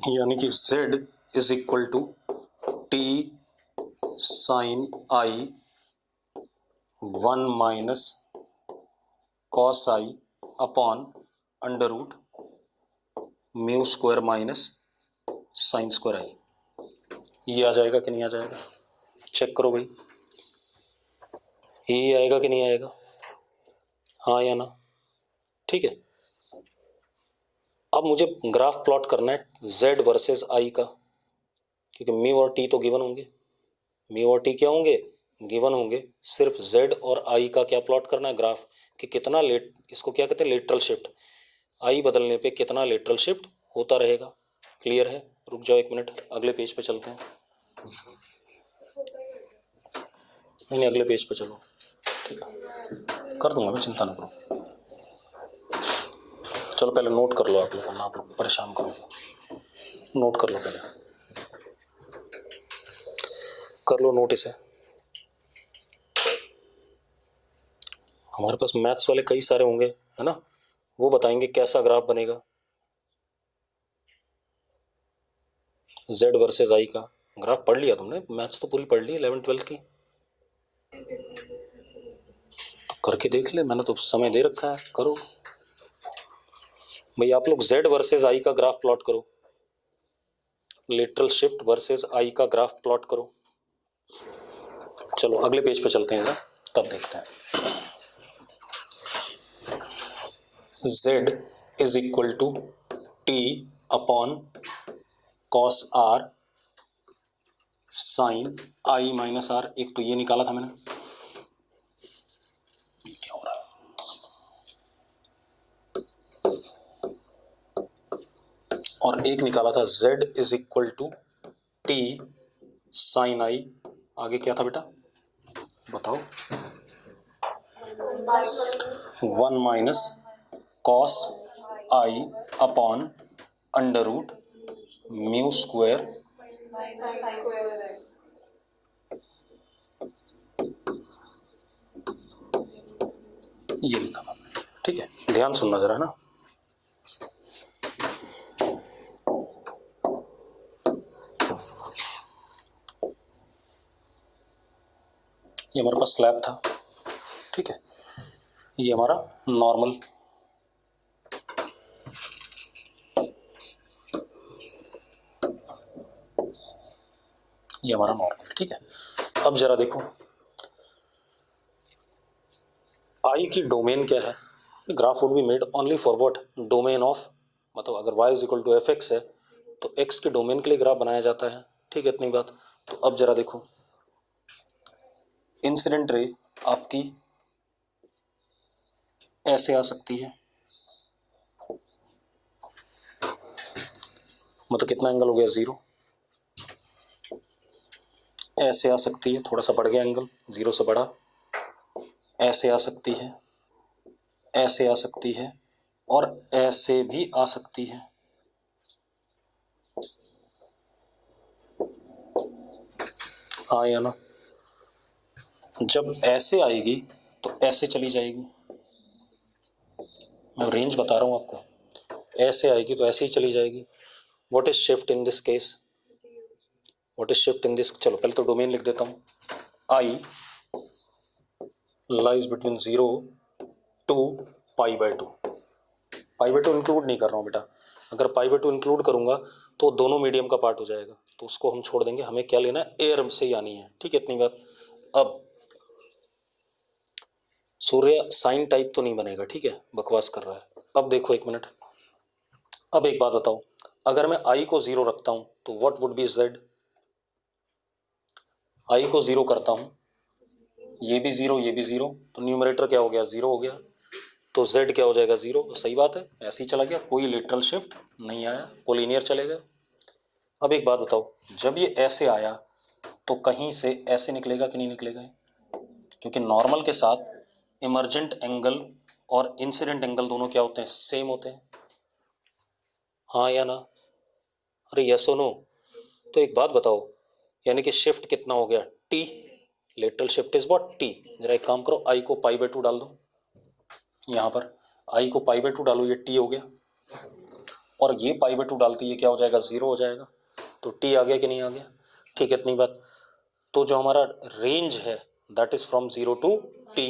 यानी कि z is equal to T sine I 1 minus cos I upon under root mu square minus sine square I. ये आ जाएगा कि नहीं आ जाएगा? चेक करो भाई, ये आएगा कि नहीं आएगा, हाँ या ना? ठीक है। अब मुझे ग्राफ प्लॉट करना है z वर्सेस i का, क्योंकि म्यू और t तो गिवन होंगे, म्यू और t क्या होंगे, गिवन होंगे। सिर्फ z और i का क्या प्लॉट करना है, ग्राफ, कि कितना लेट, इसको क्या कहते हैं, लेटरल शिफ्ट, i बदलने पे कितना लेटरल शिफ्ट होता रहेगा। क्लियर है? रुक जाओ एक मिनट, अगले पेज पे चलते हैं। नहीं, अगले पेज पे चलो, ठीक है, कर दूंगा मैं, चिंता ना करो। चलो पहले नोट कर लो आप लोग, वरना आप लोग परेशान करोगे, नोट कर लो पहले, कर लो नोट इसे। हमारे पास मैथ्स वाले कई सारे होंगे, है ना, वो बताएंगे कैसा ग्राफ बनेगा z वर्सेस i का। ग्राफ पढ़ लिया तुमने, मैथ्स तो पूरी पढ़ ली 11th-12th की, तो करके देख ले, मैंने तो समय दे रखा है, करो भाई। आप लोग z वर्सेस i का ग्राफ प्लॉट करो, लेटरल शिफ्ट वर्सेस i का ग्राफ प्लॉट करो। चलो अगले पेज पे चलते हैं, तब देखते हैं। z is equal to t upon cos r sine I minus r, एक तो ये निकाला था मैंने, क्या हो रहा है, और एक निकाला था z is equal to T sine I, आगे क्या था बेटा बताओ, 1 minus cos I upon under root mu square ये लिखा था, ठीक है। ध्यान सुनना जरा ना, ये हमारे पास स्लैब था, ठीक है, ये हमारा नॉर्मल, ये हमारा नॉर्मल, ठीक है। अब जरा देखो आई की डोमेन क्या है, graph would be made only for what, domain of मतलब अगर y is equal to f x है तो x के डोमेन के लिए ग्राफ बनाया जाता है, ठीक है, इतनी बात। तो अब जरा देखो, इंसिडेंट रे आपकी ऐसे आ सकती है, मतलब कितना एंगल हो गया 0। ऐसे आ सकती है, थोड़ा सा बढ़ गया एंगल, 0 से बढ़ा। ऐसे आ सकती है, ऐसे आ सकती है, और ऐसे भी आ सकती है। हाँ या ना? जब ऐसे आएगी तो ऐसे चली जाएगी, मैं रेंज बता रहा हूँ आपको। ऐसे आएगी तो ऐसे ही चली जाएगी। What is shift in this case? What is shift in this? चलो पहले तो डोमेन लिख देता हूँ। आई लाइज बिटवीन 0 टू π/2। π/2 इंक्लूड नहीं कर रहा हूँ बेटा, अगर π/2 इंक्लूड करूंगा तो दोनों मीडियम का पार्ट हो जाएगा, तो उसको हम छोड़ देंगे। हमें क्या लेना है? एयर से ही आनी है, ठीक है, इतनी बात। अब सूर्य साइन टाइप तो नहीं बनेगा, ठीक है, बकवास कर रहा है। अब देखो एक मिनट, अब एक बात बताओ, अगर मैं आई को 0 रखता हूं तो व्हाट वुड बी जेड? आई को 0 करता हूं, ये भी 0 ये भी 0, तो न्यूमरेटर क्या हो गया? 0 हो गया। तो z क्या हो जाएगा? 0। तो सही बात है, ऐसे ही चला गया, कोई लिटरल शिफ्ट नहीं आया, कोलिनियर चलेगा। अब एक बात बताओ, जब ये ऐसे आया तो कहीं से ऐसे निकलेगा कि नहीं निकलेगा? क्योंकि नॉर्मल के साथ इमर्जेंट एंगल और इंसिडेंट एंगल दोनों क्या होते हैं? सेम होते हैं। हाँ या ना? अरे यस और नो? तो एक बात बताओ, यानी कि शिफ्ट कितना हो गया? T. Lateral shift is what? T. जरा एक काम करो, आई को π/2 डाल दो यहाँ पर, आई को π/2 डालो, ये टी हो गया, और ये π/2 डालते ये क्या हो जाएगा? 0 हो जाएगा। तो टी आ गया कि नहीं आ गया? ठीक है, इतनी बात। तो जो हमारा रेंज है that is from 0 to t.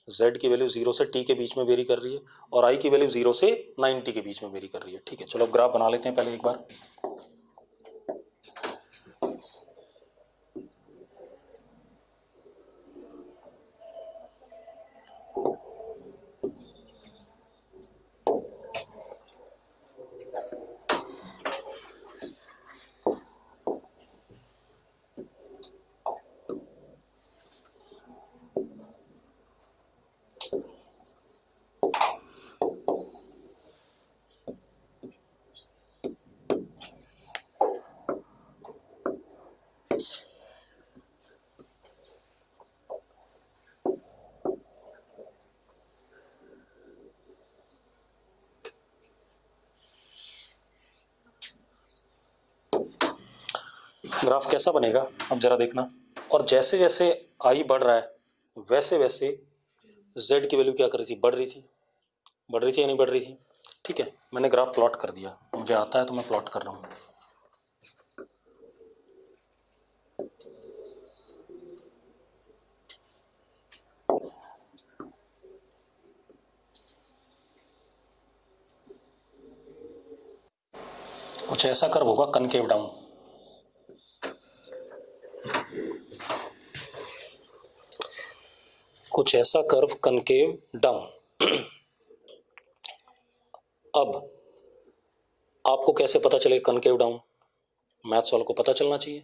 z की वैल्यू 0 से t के बीच में वेरी कर रही है, और i की वैल्यू 0 से 90 के बीच में वेरी कर रही है, ठीक है। चलो अब ग्राफ बना लेते हैं पहले एक बार। ग्राफ कैसा बनेगा अब जरा देखना, और जैसे जैसे i बढ़ रहा है वैसे वैसे z की वैल्यू क्या कर रही थी? बढ़ रही थी। बढ़ रही थी या नहीं बढ़ रही थी? ठीक है, मैंने ग्राफ प्लॉट कर दिया, मुझे आता है तो मैं प्लॉट कर रहा हूँ। कुछ ऐसा कर्व होगा कनकेव डाउन, कुछ ऐसा कर्व कनकेव डाउन। अब आपको कैसे पता चलेगा कनकेव डाउन? मैथ्स वालों को पता चलना चाहिए,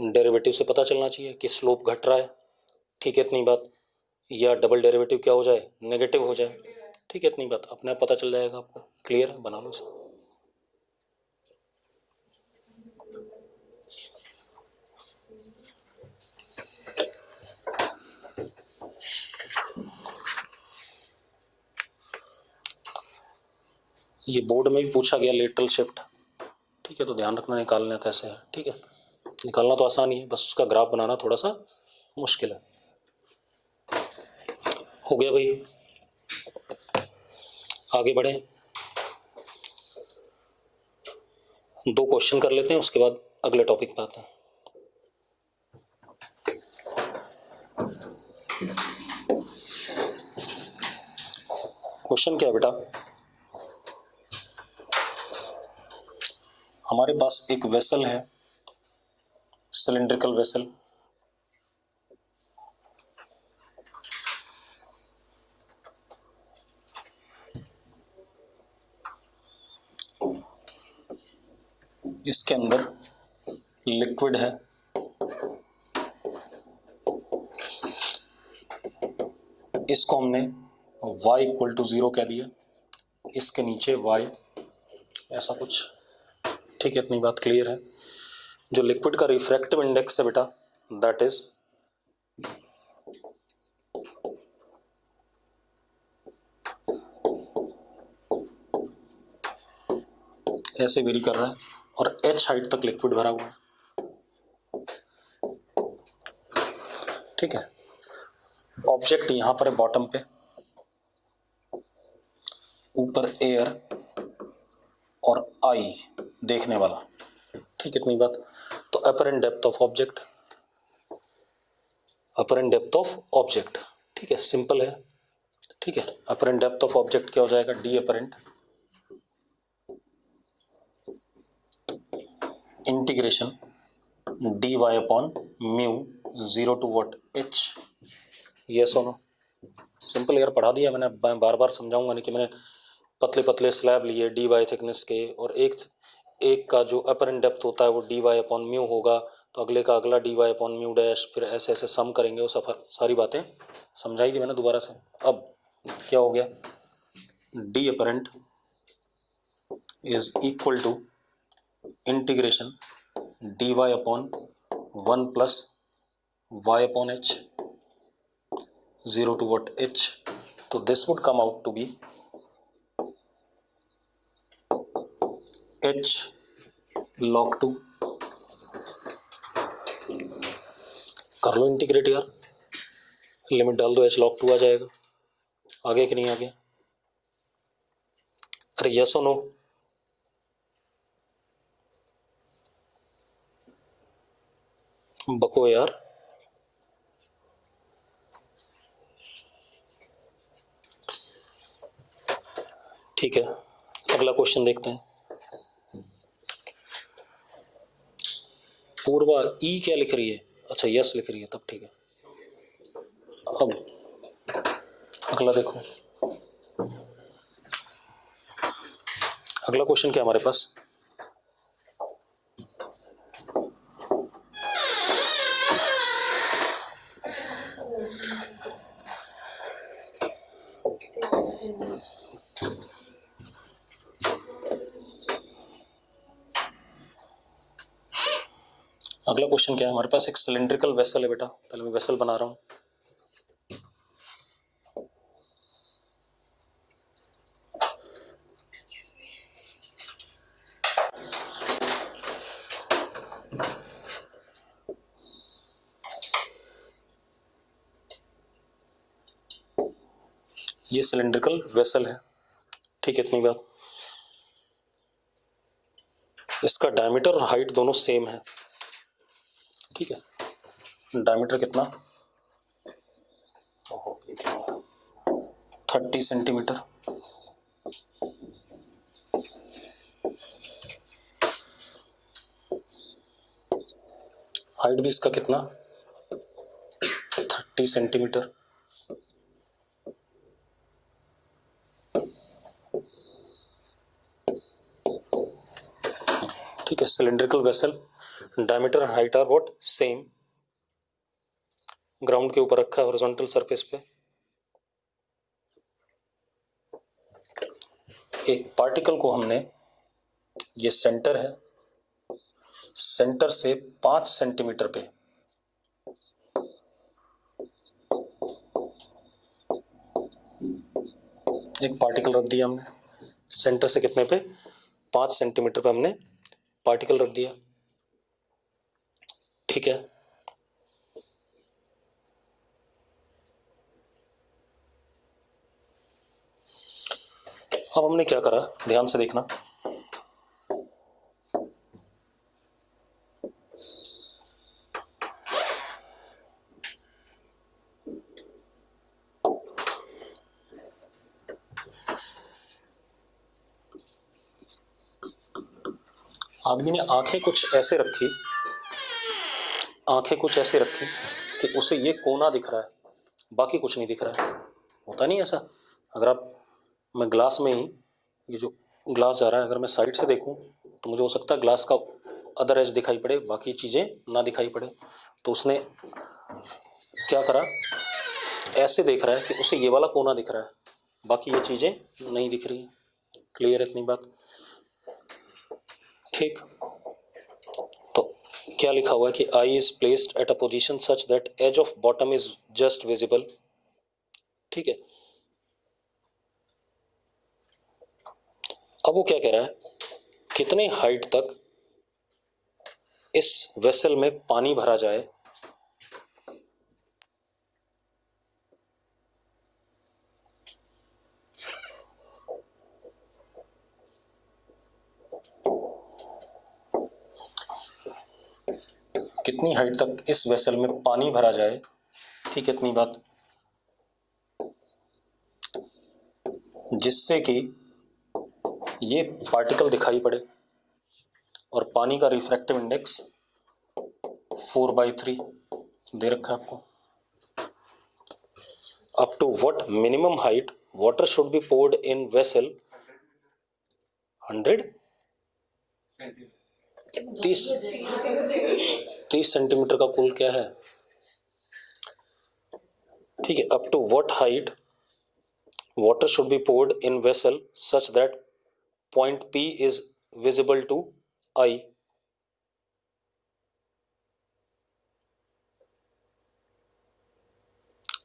डेरिवेटिव से पता चलना चाहिए कि स्लोप घट रहा है, ठीक है, इतनी बात। या डबल डेरिवेटिव क्या हो जाए? नेगेटिव हो जाए, ठीक है, इतनी बात। अपने आप पता चल जाएगा आपको। क्लियर? बना लो इसे। ये बोर्ड में भी पूछा गया लेटरल शिफ्ट, ठीक है, तो ध्यान रखना निकालना कैसे है, ठीक है। निकालना तो आसान ही है, बस उसका ग्राफ बनाना थोड़ा सा मुश्किल है। हो गया भाई, आगे बढ़े। 2 क्वेश्चन कर लेते हैं, उसके बाद अगले टॉपिक पे आते हैं। क्वेश्चन क्या है बेटा? हमारे पास एक वेसल है, सिलिंड्रिकल वेसल, इसके अंदर लिक्विड है, इसको हमने y इक्वल टू 0 कह दिया, इसके नीचे y, ऐसा कुछ। ठीक है, इतनी बात क्लियर है। जो लिक्विड का रिफ्रैक्टिव इंडेक्स है बेटा, दैट इज ऐसे वेरी कर रहा है और h हाइट तक लिक्विड भरा हुआ है। ठीक है, ऑब्जेक्ट यहां पर है बॉटम पे, ऊपर एयर और आई देखने वाला। ठीक, इतनी बात। तो apparent depth of object, apparent depth of object, ठीक है, सिंपल है। ठीक है, अपरेंट डेप्थ ऑफ ऑब्जेक्ट क्या हो जाएगा, d apparent integration d y upon mu 0 to what h. Yes और नो? सिंपल यार, पढ़ा दिया मैंने, बार बार समझाऊंगा नहीं कि मैंने पतले पतले स्लैब लिए डी वाई थिकनेस के, और एक का जो अपरेंट डेप्थ होता है वो डी वाई अपॉन म्यू होगा, तो अगले का अगला d y upon mu dash, फिर ऐसे ऐसे सम करेंगे, वो सारी बातें समझाई थी मैंने दोबारा से। अब क्या हो गया, d apparent is equal to integration d y upon 1 plus y upon h 0 to what h, तो this would come out to be h log 2। कर लो इंटीग्रेट यार, लिमिट डाल दो, h log 2 आ जाएगा। आगे कि नहीं आगे? अरे यस और नो? बको यार। ठीक है, अगला क्वेश्चन देखते हैं। पूर्वा ई क्या लिख रही है, अच्छा यस लिख रही है, तब ठीक है। अब अगला देखो, अगला क्वेश्चन क्या हमारे पास, अगला क्वेश्चन क्या है हमारे पास, एक सिलिंड्रिकल वेसल है बेटा, पहले मैं वेसल बना रहा हूं। ये सिलिंड्रिकल वेसल है, ठीक है, इतनी बात। इसका डायमीटर और हाइट दोनों सेम है, ठीक है। डायमीटर कितना, 30 सेंटीमीटर। हाइट भी इसका कितना, 30 सेंटीमीटर। ठीक है, cylindrical vessel, diameter height are what same, ground के ऊपर रखा है हॉरिजॉन्टल सरफेस पे। एक पार्टिकल को हमने, ये सेंटर है, सेंटर से 5 सेंटीमीटर पे एक पार्टिकल रख दिया हमने, सेंटर से कितने पे, 5 सेंटीमीटर पे हमने पार्टिकल रख दिया, ठीक है। अब हमने क्या करा, ध्यान से देखना, आदमी ने आंखें कुछ ऐसे रखी, आंखें कुछ ऐसे रखी कि उसे ये कोना दिख रहा है, बाकी कुछ नहीं दिख रहा है। होता नहीं ऐसा, अगर आप, मैं ग्लास में ही, ये जो ग्लास जा रहा है, अगर मैं साइड से देखूं तो मुझे हो सकता है ग्लास का अदर एज दिखाई पड़े, बाकी चीज़ें ना दिखाई पड़े। तो उसने क्या करा, ऐसे देख रहा है कि उसे ये वाला कोना दिख रहा है, बाकी ये चीज़ें नहीं दिख रही। क्लियर है इतनी बात? ठीक। तो क्या लिखा हुआ है कि eye is placed at a position such that edge of bottom is just visible. ठीक है। अब वो क्या कह रहा है, कितने हाइट तक इस वेसल में पानी भरा जाए कितनी हाइट तक इस वेसल में पानी भरा जाए, ठीक है, इतनी बात, जिससे कि ये पार्टिकल दिखाई पड़े और पानी का रिफ्रैक्टिव इंडेक्स 4/3 दे रखा है आपको। Up to what minimum height water should be poured in vessel 100 30 centimetre का कुल क्या है, ठीक है। Up to what height water should be poured in vessel such that point P is visible to eye।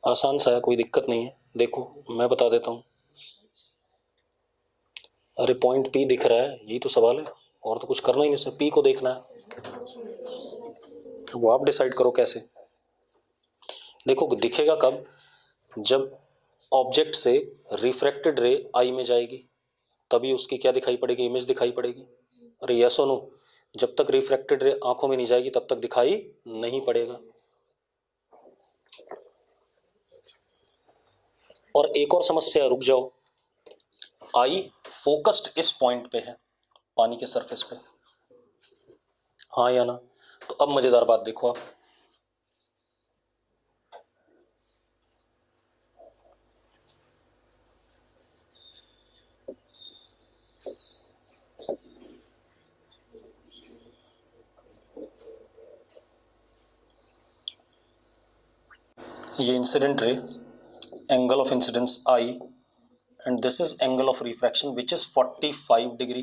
आसान सा है, कोई दिक्कत नहीं है। देखो मैं बता देता हूँ। अरे पॉइंट P दिख रहा है, यही तो सवाल है, और तो कुछ करना ही नहीं, उसे P को देखना है। वो आप डिसाइड करो कैसे। देखो दिखेगा कब, जब ऑब्जेक्ट से रिफ्रैक्टेड रे आई में जाएगी, तभी उसकी क्या दिखाई पड़ेगी, इमेज दिखाई पड़ेगी। अरे यस और नो, जब तक रिफ्रैक्टेड रे आंखों में नहीं जाएगी तब तक दिखाई नहीं पड़ेगा। और एक और समस्या, रुक जाओ, आई फोकस्ड इस पॉइंट पे है, पानी के सरफेस पे, हाँ या ना? तो अब मजेदार बात देखो आप, ये incident ray, angle of incidence I, and this is angle of refraction which is 45 degree.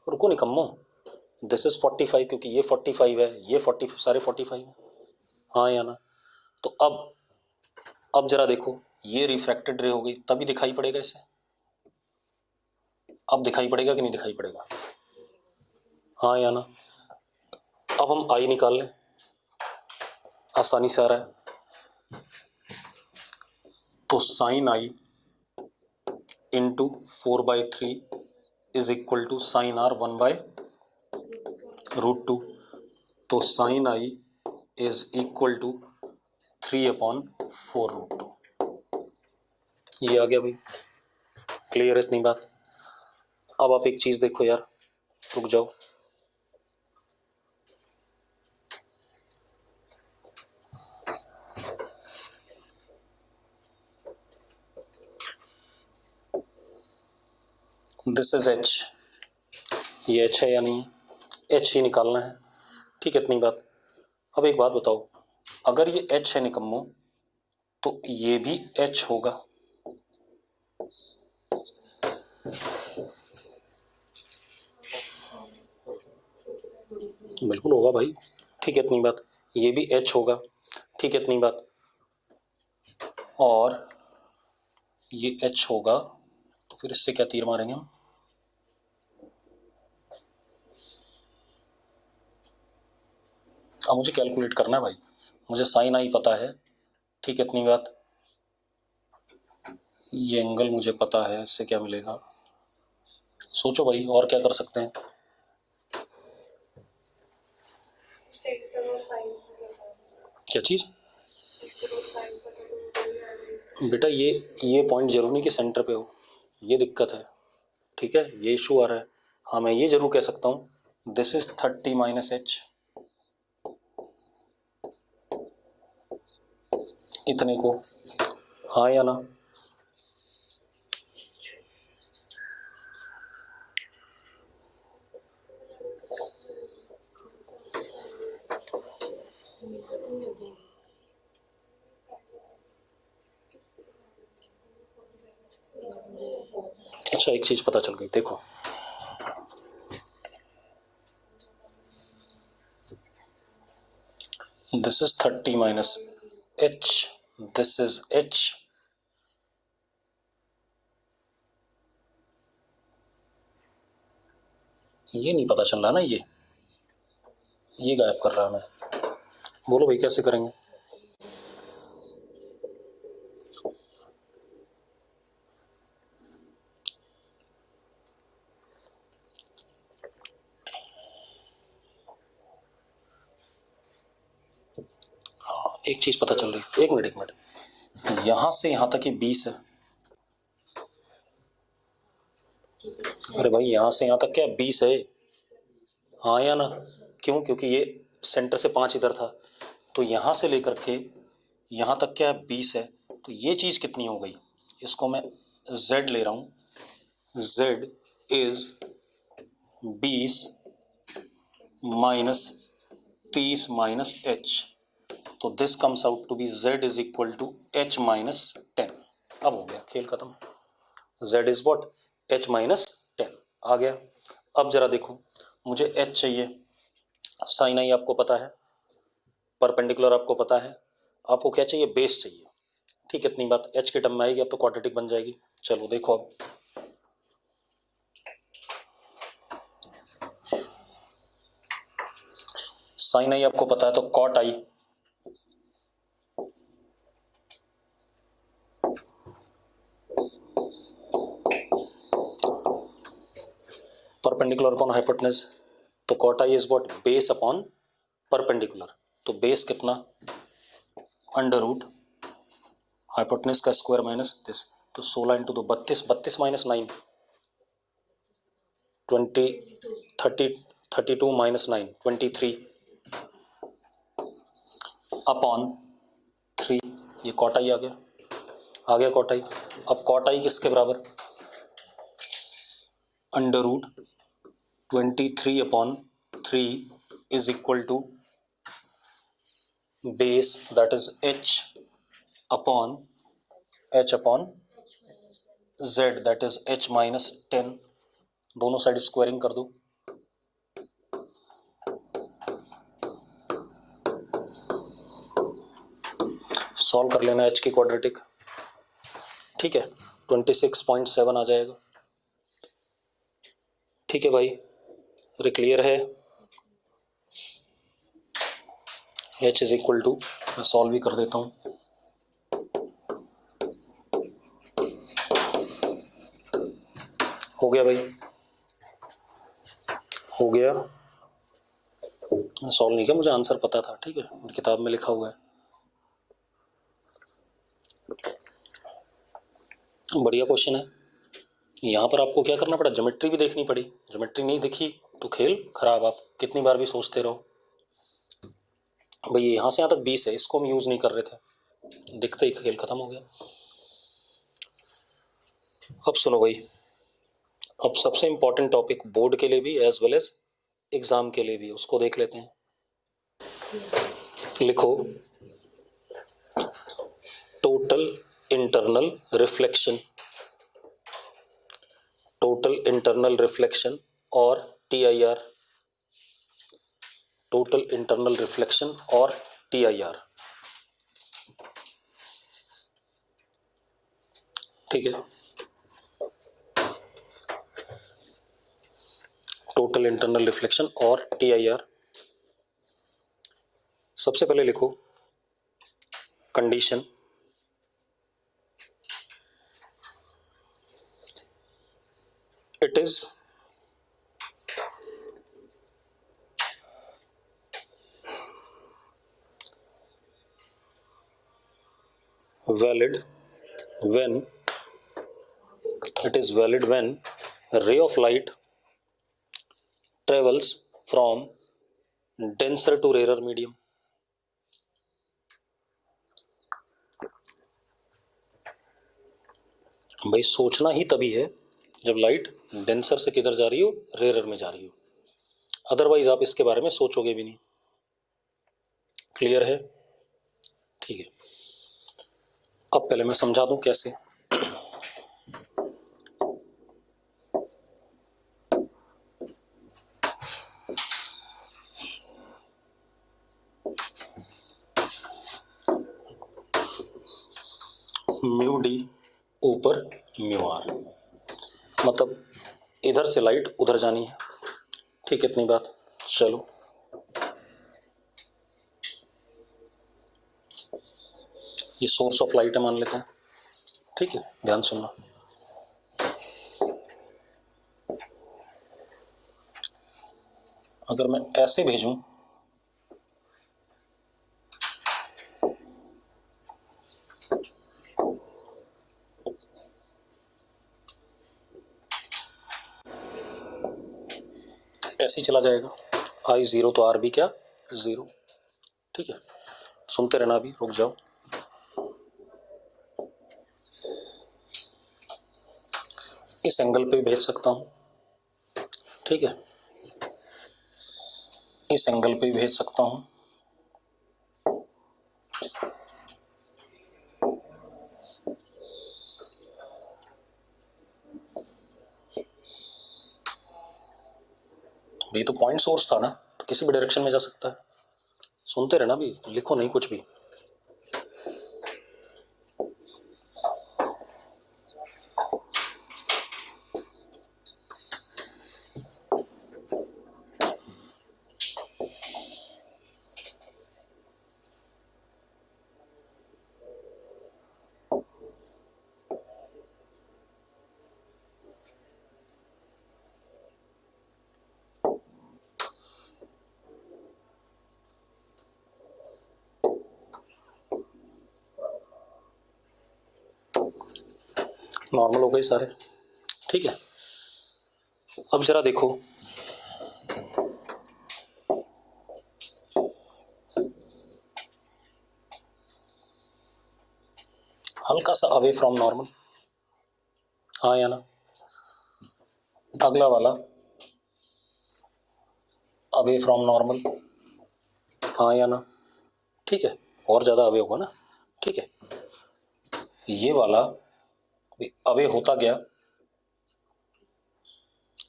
रुको निकम्मो, दिस इज 45 क्योंकि ये 45 है, ये 40, सारे 45 है, हाँ या ना? तो अब जरा देखो, ये रिफ्रैक्टेड रे हो गई, तभी दिखाई पड़ेगा इसे। अब दिखाई पड़ेगा कि नहीं दिखाई पड़ेगा, हाँ या ना? अब हम आई निकाल लें, आसानी से आ रहा है। तो sine i into 4/3 is equal to sine r 1/√2। तो sine I is equal to 3/4√2। ये आ गया भाई, क्लियर है इतनी बात? अब आप एक चीज देखो यार, रुक जाओ, दिस इज एच, ये एच है या नहीं? एच ही निकालना है, ठीक है, इतनी बात। अब एक बात बताओ, अगर ये एच है निकम्मो, तो ये भी एच होगा, बिल्कुल होगा भाई, ठीक है, इतनी बात। ये भी एच होगा, ठीक है, इतनी बात। और ये एच होगा, तो फिर इससे क्या तीर मारेंगे हम, अब मुझे कैलकुलेट करना है भाई, मुझे साइन आई पता है, ठीक है, इतनी बात। ये एंगल मुझे पता है, इससे क्या मिलेगा, सोचो भाई, और क्या कर सकते हैं? क्या चीज बेटा, ये पॉइंट जरूर नहीं कि सेंटर पे हो, ये दिक्कत है, ठीक है, ये इशू आ रहा है। हाँ मैं ये जरूर कह सकता हूँ, दिस इज 30 माइनस एच, इतने को, हाँ या ना? अच्छा, एक चीज पता चल गई, देखो this is 30 minus h, this is h, ये नहीं पता चल रहा ना, ये गायब कर रहा मैं। बोलो भाई कैसे करेंगे? हाँ, एक चीज पता चल रही, एक मिनट, यहां से यहां तक ये 20 है। अरे भाई यहां से यहां तक क्या 20 है? हाँ या ना? क्यों? क्योंकि ये सेंटर से 5 इधर था, तो यहां से लेकर के यहां तक क्या 20 है, तो ये चीज कितनी हो गई? इसको मैं z ले रहा हूं, z is 20 minus 30 minus h, तो this comes out to be z is equal to h minus 10। अब हो गया खेल खत्म। z is what? h minus 10 आ गया। अब जरा देखो, मुझे h चाहिए, साइन आई आपको पता है, परपेंडिकुलर आपको पता है, आपको क्या चाहिए? बेस चाहिए। ठीक है, इतनी बात h के टर्म में आएगी, अब तो क्वाड्रेटिक बन जाएगी। चलो देखो, अब साइन आई आपको पता है, तो cot i, perpendicular upon hypotenuse, तो cot i is what? Base upon perpendicular, तो बेस कितना? अंडर रूट हाइपोटेनस का स्क्वायर माइनस दिस, तो 16 इंटू 2 32, 32 माइनस 9 20, 30, 32 माइनस 9 23 अपॉन 3, ये कॉट आई आ गया कॉट आई। अब कॉट आई किसके बराबर? Under root 23 upon 3 is equal to base that is upon h upon z that is h minus 10, दोनों side squaring कर दो, सॉल्व कर लेना h की क्वाड्रेटिक। ठीक है, 26.7 आ जाएगा। ठीक है भाई, अरे क्लियर है? h इज इक्वल टू, मैं सॉल्व भी कर देता हूँ, हो गया भाई, हो गया। मैं सॉल्व नहीं किया, मुझे आंसर पता था, ठीक है, किताब में लिखा हुआ है। बढ़िया क्वेश्चन है। यहाँ पर आपको क्या करना पड़ा? ज्योमेट्री भी देखनी पड़ी, ज्योमेट्री नहीं दिखी तो खेल खराब, आप कितनी बार भी सोचते रहो। भाई यहाँ से यहाँ तक 20 है, इसको हम यूज नहीं कर रहे थे, दिखते ही खेल खत्म हो गया। अब सुनो भाई, अब सबसे इंपॉर्टेंट टॉपिक बोर्ड के लिए भी एज वेल एज एग्जाम के लिए भी, उसको देख लेते हैं। लिखो total internal reflection, total internal reflection और TIR, टोटल इंटरनल रिफ्लेक्शन और TIR। ठीक है, टोटल इंटरनल रिफ्लेक्शन और TIR। सबसे पहले लिखो condition, it is valid when, it is valid when ray of light travels from denser to rarer medium। भाई सोचना ही तभी है जब लाइट डेंसर से किधर जा रही हो? रेयर में जा रही हो, अदरवाइज आप इसके बारे में सोचोगे भी नहीं। क्लियर है? ठीक है, अब पहले मैं समझा दूं कैसे। म्यू डी ऊपर म्यू आर, मतलब इधर से लाइट उधर जानी है। ठीक है, इतनी बात। चलो ये सोर्स ऑफ लाइट है मान लेते हैं। ठीक है, ध्यान सुनना। अगर मैं ऐसे भेजूं ऐसे ही चला जाएगा। आई जीरो तो आर भी क्या जीरो। ठीक है, सुनते रहना, अभी रुक जाओ। इस एंगल पे भेज सकता हूं। ठीक है, इस एंगल पे भेज सकता हूं। ये तो पॉइंट सोर्स था ना, तो किसी भी डायरेक्शन में जा सकता है। सुनते रहना भी, लिखो नहीं कुछ भी। नॉर्मल हो गए सारे। ठीक है, अब जरा देखो, हल्का सा अवे फ्रॉम नॉर्मल, हाँ या ना। अगला वाला अवे फ्रॉम नॉर्मल, हाँ या ना। ठीक है, और ज्यादा अवे होगा ना। ठीक है, ये वाला भी अवे होता गया,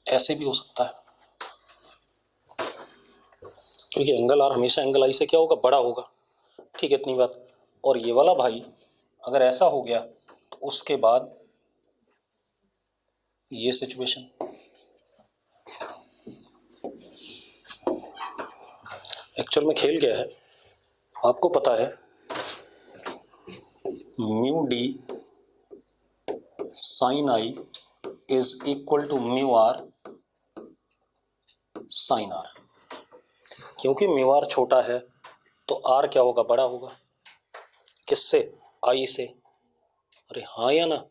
ऐसे भी हो सकता है, क्योंकि एंगल आर हमेशा एंगल आई से क्या होगा, बड़ा होगा। ठीक है, इतनी बात। और ये वाला भाई अगर ऐसा हो गया तो उसके बाद ये सिचुएशन, एक्चुअल में खेल क्या है आपको पता है। Mu d sine I is equal to mu r sine r. क्योंकि म्यू आर छोटा है तो आर क्या होगा, बड़ा होगा। किससे, आई से। अरे हाँ या ना,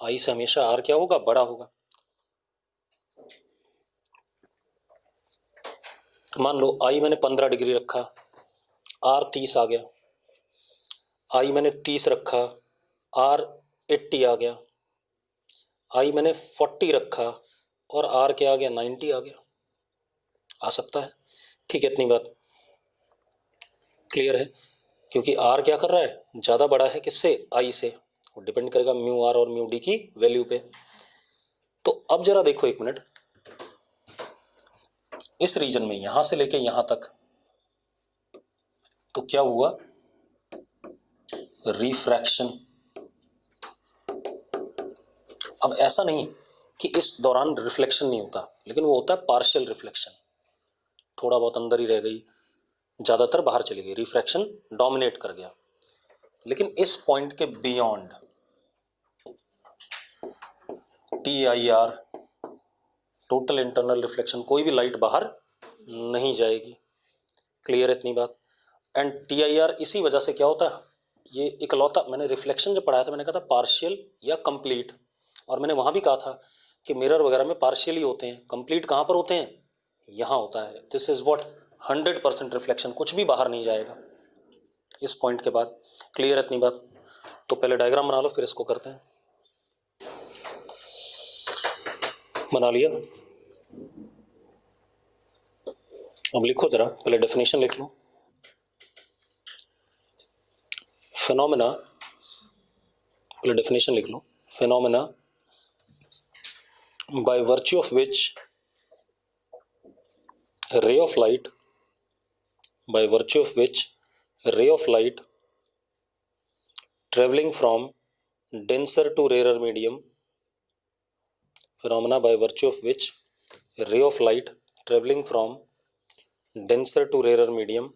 आई से हमेशा आर क्या होगा, बड़ा होगा। मान लो आई मैंने 15 डिग्री रखा, आर 30 आ गया। आई मैंने 30 रखा, आर 80 आ गया। आई मैंने 40 रखा और आर क्या आ गया, 90 आ गया। आ सकता है। ठीक है, इतनी बात क्लियर है। क्योंकि आर क्या कर रहा है, ज्यादा बड़ा है किससे, आई से। वो डिपेंड करेगा म्यू आर और म्यू डी की वैल्यू पे। तो अब जरा देखो एक मिनट, इस रीजन में यहां से लेके यहां तक तो क्या हुआ, रिफ्रैक्शन। अब ऐसा नहीं कि इस दौरान रिफ्लेक्शन नहीं होता, लेकिन वो होता है पार्शियल रिफ्लेक्शन। थोड़ा बहुत अंदर ही रह गई, ज्यादातर बाहर चली गई, रिफ्रैक्शन डोमिनेट कर गया। लेकिन इस पॉइंट के beyond T I R, total internal reflection, कोई भी लाइट बाहर नहीं जाएगी। क्लियर है इतनी बात। एंड टी आई आर इसी वजह से क्या होता है, ये इकलौता, मैंने रिफ्लेक्शन जब पढ़ाया था मैंने कहा था पार्शियल या कंप्लीट, और मैंने वहां भी कहा था कि मिरर वगैरह में पार्शियल ही होते हैं, कंप्लीट कहां पर होते हैं, यहां होता है। दिस इज व्हाट 100% रिफ्लेक्शन, कुछ भी बाहर नहीं जाएगा इस पॉइंट के बाद। क्लियर है इतनी बात। तो पहले डायग्राम बना लो, फिर इसको करते हैं। बना लिया। अब लिखो जरा, पहले डेफिनेशन लिख लो। फिनोमेना, पहले डेफिनेशन लिख लो। Phenomena by virtue of which a ray of light, by virtue of which a ray of light traveling from denser to rarer medium, phenomena by virtue of which a ray of light traveling from denser to rarer medium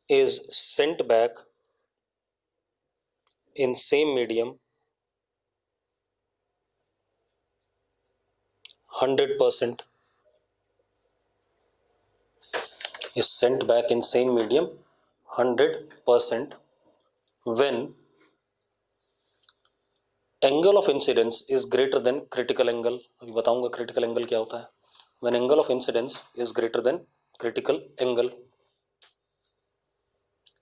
is sent back in same medium 100%, is sent back in same medium 100% when angle of incidence is greater than critical angle. अभी बताऊंगा critical angle क्या होता है। When angle of incidence is greater than critical angle.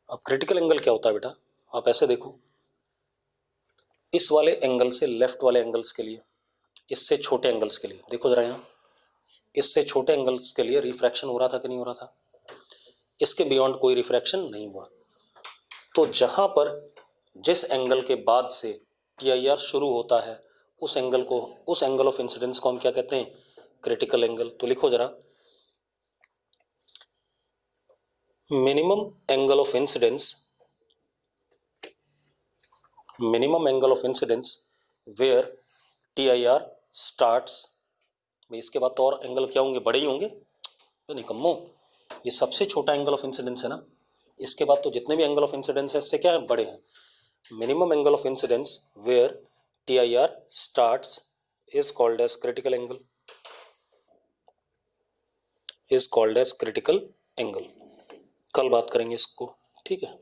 अब critical angle क्या होता है बेटा, आप ऐसे देखो, इस वाले एंगल से लेफ्ट वाले एंगल्स के लिए, इससे छोटे एंगल्स के लिए, देखो जरा यहाँ, इससे छोटे एंगल्स के लिए रिफ्रैक्शन हो रहा था कि नहीं हो रहा था? इसके बियॉन्ड कोई रिफ्रैक्शन नहीं हुआ। तो जहां पर जिस एंगल के बाद से TIR शुरू होता है उस एंगल को, उस एंगल ऑफ इंसिडेंस को हम क्या कहते हैं? Critical angle. तो लिखो जरा, minimum angle of incidence, minimum angle of incidence where TIR starts. भाई इसके बाद तो और एंगल क्या होंगे? बड़े ही होंगे। तो निकम्मो, ये सबसे छोटा एंगल ऑफ इंसिडेंस है ना, इसके बाद तो जितने भी एंगल ऑफ इंसिडेंस है इससे क्या है? बड़े हैं। Minimum angle of incidence where TIR starts is called as critical angle, is called as critical angle। कल बात करेंगे इसको, ठीक है।